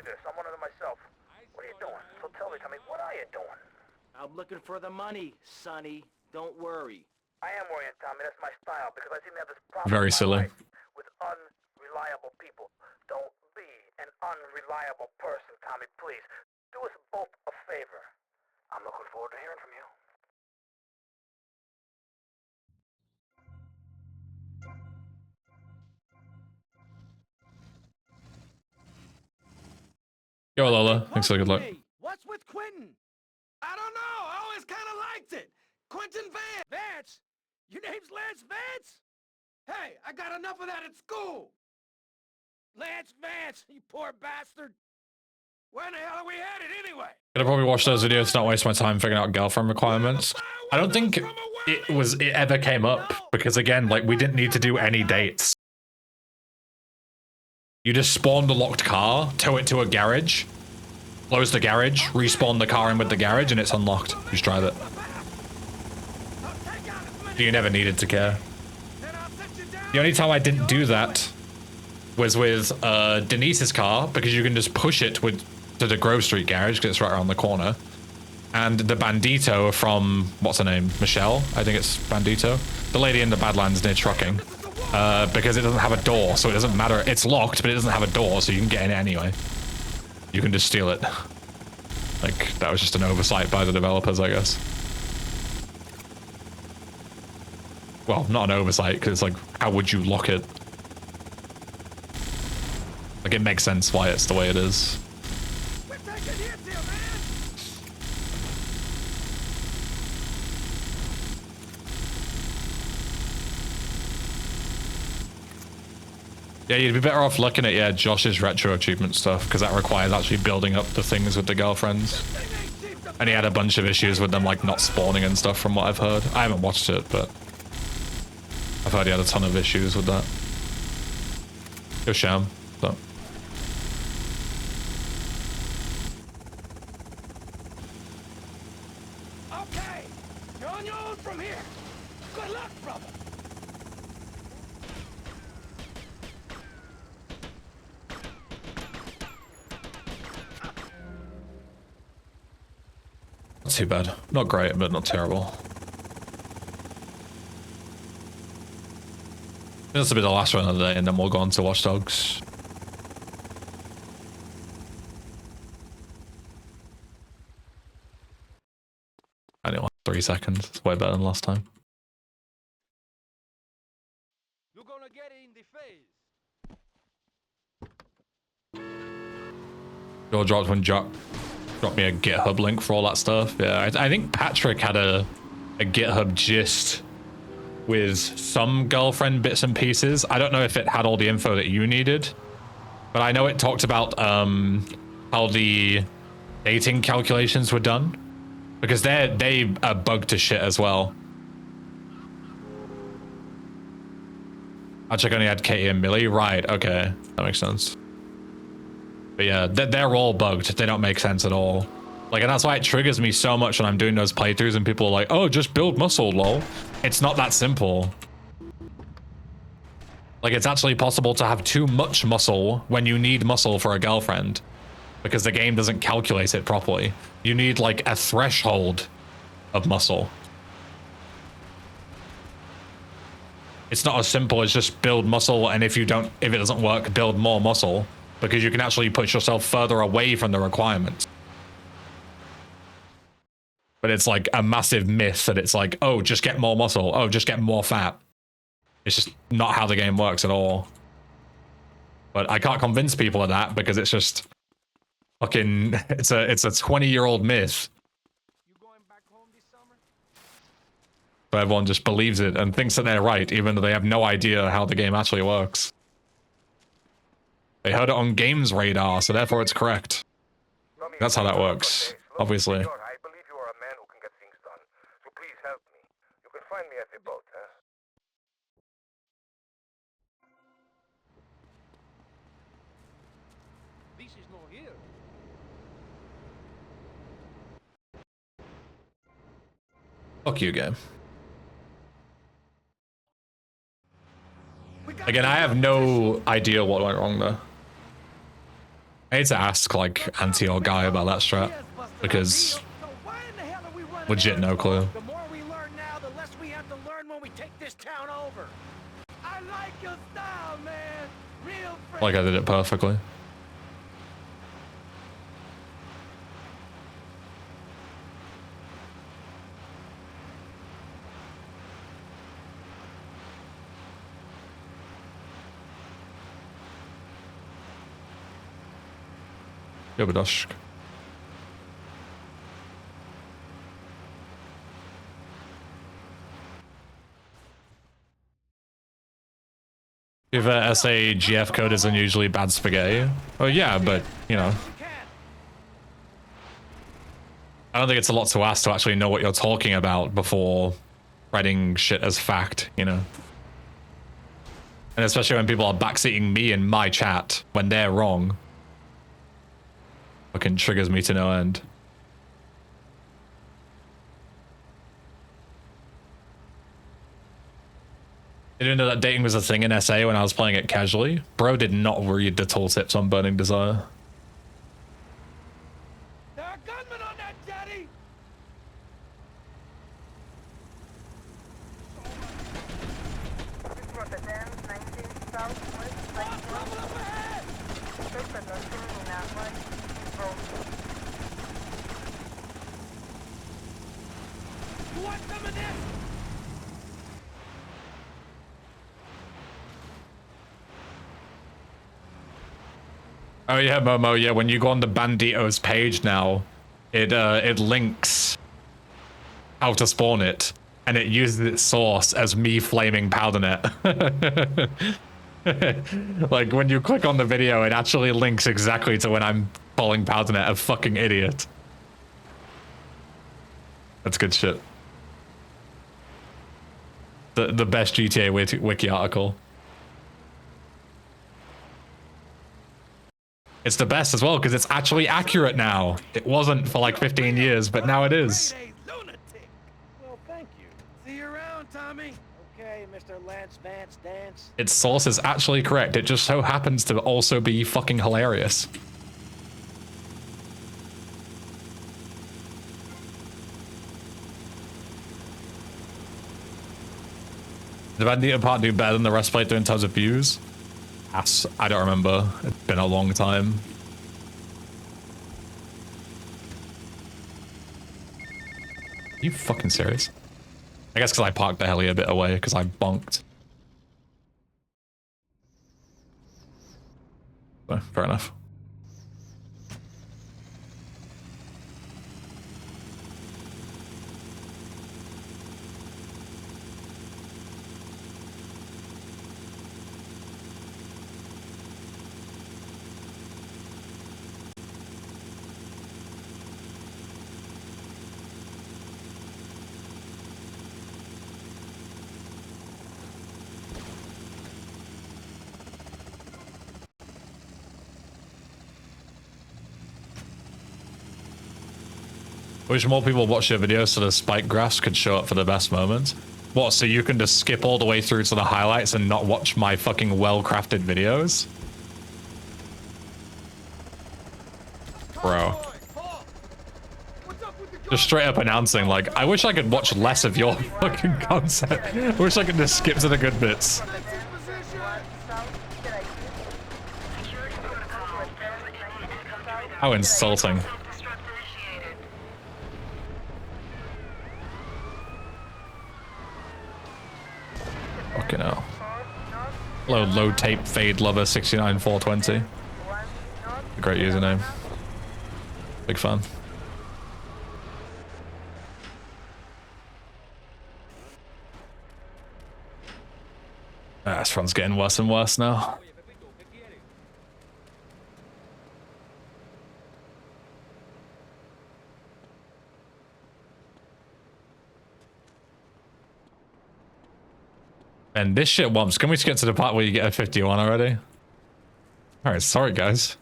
I'm looking for the money, Sonny. Don't worry. I am worrying, Tommy. That's my style because I seem to have this problem Very in my silly. life with unreliable people. Don't be an unreliable person, Tommy, please. Do us both a favor. I'm looking forward to hearing from you. Yo, Lola. Thanks for the good luck. What's with Quentin? I don't know. I always kind of liked it. Quentin Vance. Vance? Your name's Lance Vance? Hey, I got enough of that at school. Lance Vance, you poor bastard. Where the hell are we headed anyway? Gonna probably watch those videos to not waste my time figuring out girlfriend requirements. I don't think it ever came up because, again, like, we didn't need to do any dates. You just spawned a locked car, tow it to a garage, close the garage, respawn the car in with the garage, and it's unlocked. You just drive it. You never needed to care. The only time I didn't do that was with Denise's car, because you can just push it to the Grove Street garage, because it's right around the corner. And the Bandito from, what's her name? Michelle? I think it's Bandito. The lady in the Badlands near trucking. Because it doesn't have a door, so it doesn't matter. It's locked, but it doesn't have a door, so you can get in it anyway. You can just steal it. Like, that was just an oversight by the developers, I guess. Well, not an oversight, because it's like, how would you lock it? Like, it makes sense why it's the way it is. We're taking hits here, man. Yeah, you'd be better off looking at, yeah, Josh's retro achievement stuff, because that requires actually building up the things with the girlfriends. And he had a bunch of issues with them, like, not spawning and stuff, from what I've heard. I haven't watched it, but I've heard he had a ton of issues with that. Yo, Sham. So. Okay, you're on your own from here. Good luck, brother. Not too bad. Not great, but not terrible. This will be the last one of the day, and then we'll go on to Watch Dogs. Anyway, 3 seconds. It's way better than last time. You're gonna get it in the face. Joe dropped me a GitHub link for all that stuff. Yeah, I think Patrick had a GitHub gist with some girlfriend bits and pieces. I don't know if it had all the info that you needed, but I know it talked about how the dating calculations were done, because they are bugged to shit as well. Patrick only had Katie and Millie, right? Okay, that makes sense. But yeah, they're all bugged. They don't make sense at all. Like, and that's why it triggers me so much when I'm doing those playthroughs and people are like, oh, just build muscle, lol. It's not that simple. Like, it's actually possible to have too much muscle when you need muscle for a girlfriend, because the game doesn't calculate it properly. You need, like, a threshold of muscle. It's not as simple as just build muscle, and if it doesn't work, build more muscle, because you can actually push yourself further away from the requirements. But it's like a massive myth that it's like, oh, just get more muscle. Oh, just get more fat. It's just not how the game works at all. But I can't convince people of that because it's just fucking, it's a 20-year-old myth. You going back home this summer? But everyone just believes it and thinks that they're right, even though they have no idea how the game actually works. They heard it on Games Radar, so therefore it's correct. That's how that works, obviously. I believe you are a man who can get things done. So please help me. You can find me at the boat, huh? This is not here. Fuck you, game. Again, I have no idea what went wrong there. I need to ask, like, Auntie or Guy about that strat, because legit no clue. The more we learn now, the less we have to learn when we take this town over. I like your style, man. Real friend. Like I did it perfectly. Yobadoshk. If a SAGF code isn't usually bad spaghetti. Oh yeah, but you know. I don't think it's a lot to ask to actually know what you're talking about before writing shit as fact, you know. And especially when people are backseating me in my chat when they're wrong. Fucking triggers me to no end. I didn't know that dating was a thing in SA when I was playing it casually. Bro did not read the tooltips on Burning Desire. There are gunmen on that jetty. Trouble up ahead. You want some of this? Oh yeah, Momo, yeah, when you go on the Bandito's page now, it links how to spawn it, and it uses its source as me flaming PowderNet. Like, when you click on the video, it actually links exactly to when I'm calling PowderNet a fucking idiot. That's good shit. The best GTA wiki article. It's the best as well, because it's actually accurate now. It wasn't for like 15 years, but now it is. Well, thank you. See you around, Tommy. Okay, Mr. Lance Vance Dance. Its source is actually correct. It just so happens to also be fucking hilarious. Did Bandito part do better than the rest playthrough in terms of views? I don't remember. It's been a long time. Are you fucking serious? I guess because I parked the heli a bit away because I bonked. So, fair enough. Wish more people watch your videos so the spike graphs could show up for the best moments. What, so you can just skip all the way through to the highlights and not watch my fucking well-crafted videos? Bro. What's up with Just straight up announcing, like, I wish I could watch less of your fucking content. I wish I could just skip to the good bits. How insulting. Fucking hell. Hello, low tape fade lover 69420. A great username. Big fan. This one's getting worse and worse now. And this shit wumps. Can we just get to the part where you get a 51 already? Alright, sorry guys.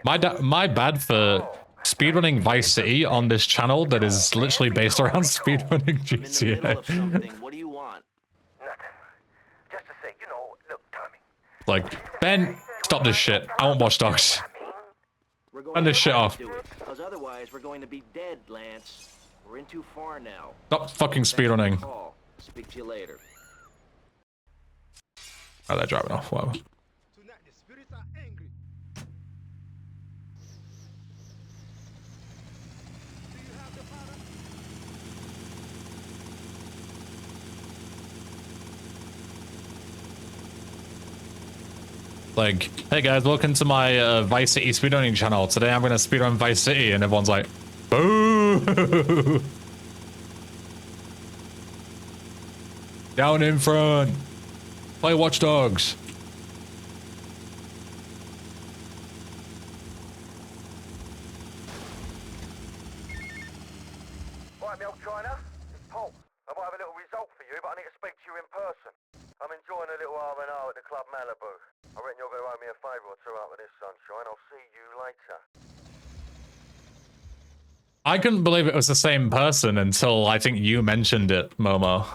My bad for speedrunning Vice City on this channel that is literally based around speedrunning GTA. What do you want? Nothing. Just to say, you know, look, Tommy. Like, Ben, stop this shit. I want Watch Dogs. We're going Turn this shit off. Because otherwise we're going to be dead, Lance. We're in too far now. Stop fucking speedrunning. Speak to you later. Oh, they're driving off. Whatever. Tonight the spirits are angry. Do you have the powder? Like, hey guys, welcome to my Vice City speedrunning channel. Today I'm gonna speedrun Vice City, and everyone's like, boo! Down in front. Play Watch Dogs. Right, Milk China. It's Paul. I might have a little result for you, but I need to speak to you in person. I'm enjoying a little R&R at the Club Malibu. I reckon you're going to owe me a favour or two out of this, sunshine. I'll see you later. I couldn't believe it was the same person until I think you mentioned it, Momo.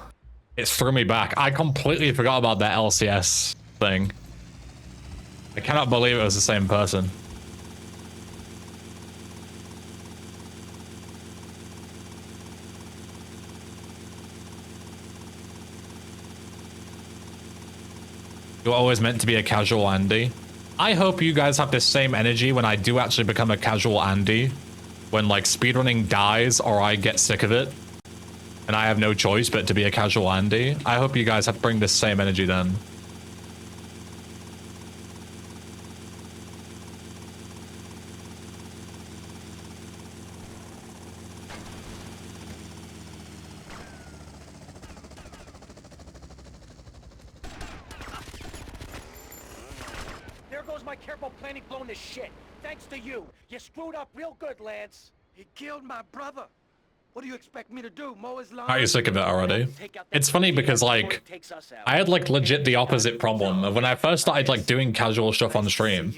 It threw me back. I completely forgot about that LCS thing. I cannot believe it was the same person. You're always meant to be a casual Andy. I hope you guys have this same energy when I do actually become a casual Andy. When like speedrunning dies or I get sick of it. And I have no choice but to be a casual Andy. I hope you guys have to bring this same energy then. There goes my careful planning blown to shit. Thanks to you. You screwed up real good, Lance. He killed my brother. What do you expect me to do? Mow his lawn? Are you sick of it already? It's funny because like I had like legit the opposite problem. When I first started like doing casual stuff on stream,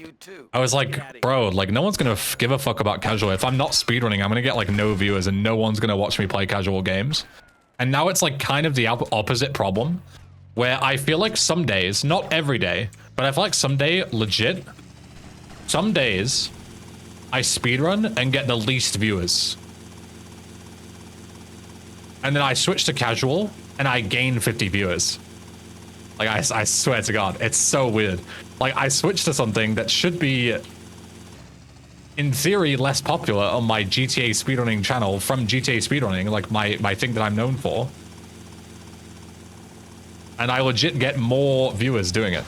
I was like, bro, like no one's gonna give a fuck about casual. If I'm not speedrunning, I'm gonna get like no viewers and no one's gonna watch me play casual games. And now it's like kind of the opposite problem, where I feel like some days, not every day, but I feel like some days I speedrun and get the least viewers. And then I switch to casual and I gain 50 viewers. Like I swear to God, it's so weird. Like I switched to something that should be in theory less popular on my GTA speedrunning channel from GTA speedrunning, like my thing that I'm known for. And I legit get more viewers doing it.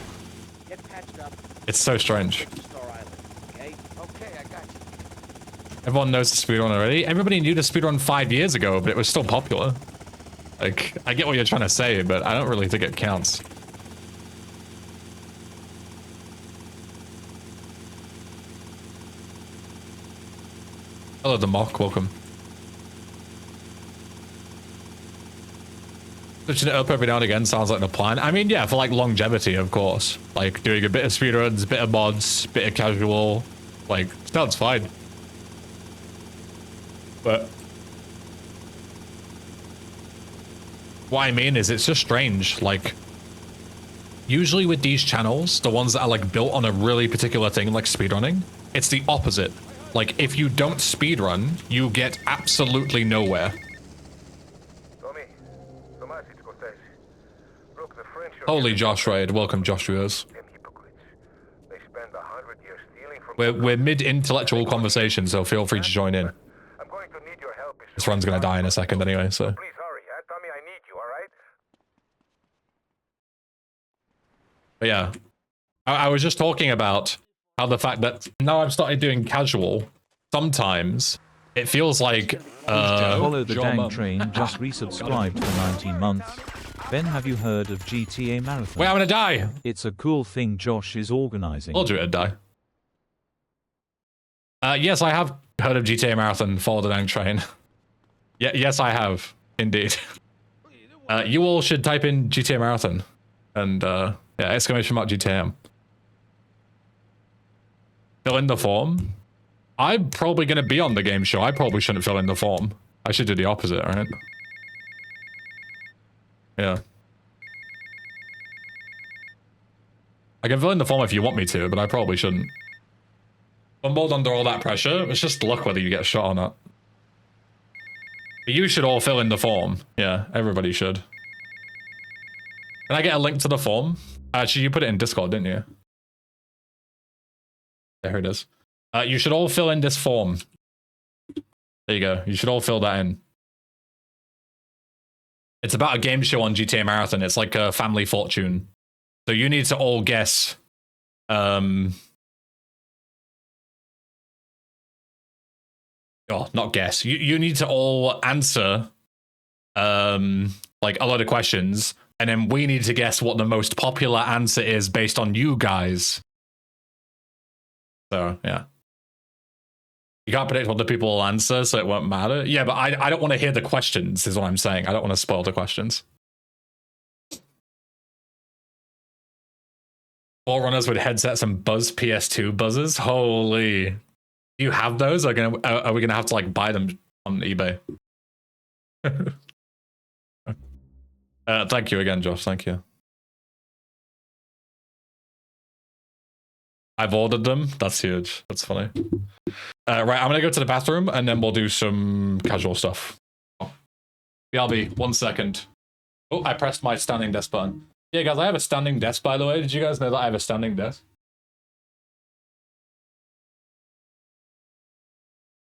Get patched up. It's so strange. Star Island, okay? Okay, I got you. Everyone knows the speedrun already. Everybody knew the speedrun 5 years ago, but it was still popular. Like, I get what you're trying to say, but I don't really think it counts. Hello, the mock. Welcome. Switching it up every now and again sounds like the plan. I mean, yeah, for like longevity, of course. Like doing a bit of speedruns, bit of mods, bit of casual. Like, sounds fine. But what I mean is it's just strange. Like, usually with these channels, the ones that are like built on a really particular thing like speedrunning, it's the opposite. Like, if you don't speedrun, you get absolutely nowhere. Tommy, Tomasi, Cortez. Look, the French are Holy Josh Raid, welcome Joshua's. them hypocrites. They spend 100 years stealing from We're mid-intellectual conversation, so feel free to join in. I'm going to need your help. This run's gonna die in a second anyway, so. Please hurry, huh? Tommy, I need you, alright? But yeah, I was just talking about how the fact that now I've started doing casual, sometimes it feels like Follow the dang train just resubscribed for 19 months. Ben, have you heard of GTA Marathon? Wait, I'm gonna die. It's a cool thing Josh is organizing. Told you it'd die. Yes, I have heard of GTA Marathon, Follow the Dang Train. Yeah, yes, I have, indeed. You all should type in GTA Marathon and yeah, exclamation mark GTM. Fill in the form. I'm probably gonna be on the game show. I probably shouldn't fill in the form. I should do the opposite, right? Yeah. I can fill in the form if you want me to, but I probably shouldn't. I'm bold under all that pressure. It's just luck whether you get shot or not. You should all fill in the form. Yeah, everybody should. Can I get a link to the form? Actually, you put it in Discord, didn't you? There it is. You should all fill in this form. There you go. You should all fill that in. It's about a game show on GTA Marathon. It's like a Family Fortune. So you need to all guess. Oh, not guess. You need to all answer like a lot of questions, and then we need to guess what the most popular answer is based on you guys. So yeah. You can't predict what the people will answer, so it won't matter. Yeah, but I don't want to hear the questions, is what I'm saying. I don't want to spoil the questions. Forerunners with headsets and Buzz PS2 buzzers. Holy. Do you have those? Are we gonna have to like buy them on eBay? Thank you again, Josh. Thank you. I've ordered them. That's huge. That's funny. Right, I'm gonna go to the bathroom and then we'll do some casual stuff. BRB, 1 second. Oh, I pressed my standing desk button. Yeah, guys, I have a standing desk, by the way. Did you guys know that I have a standing desk?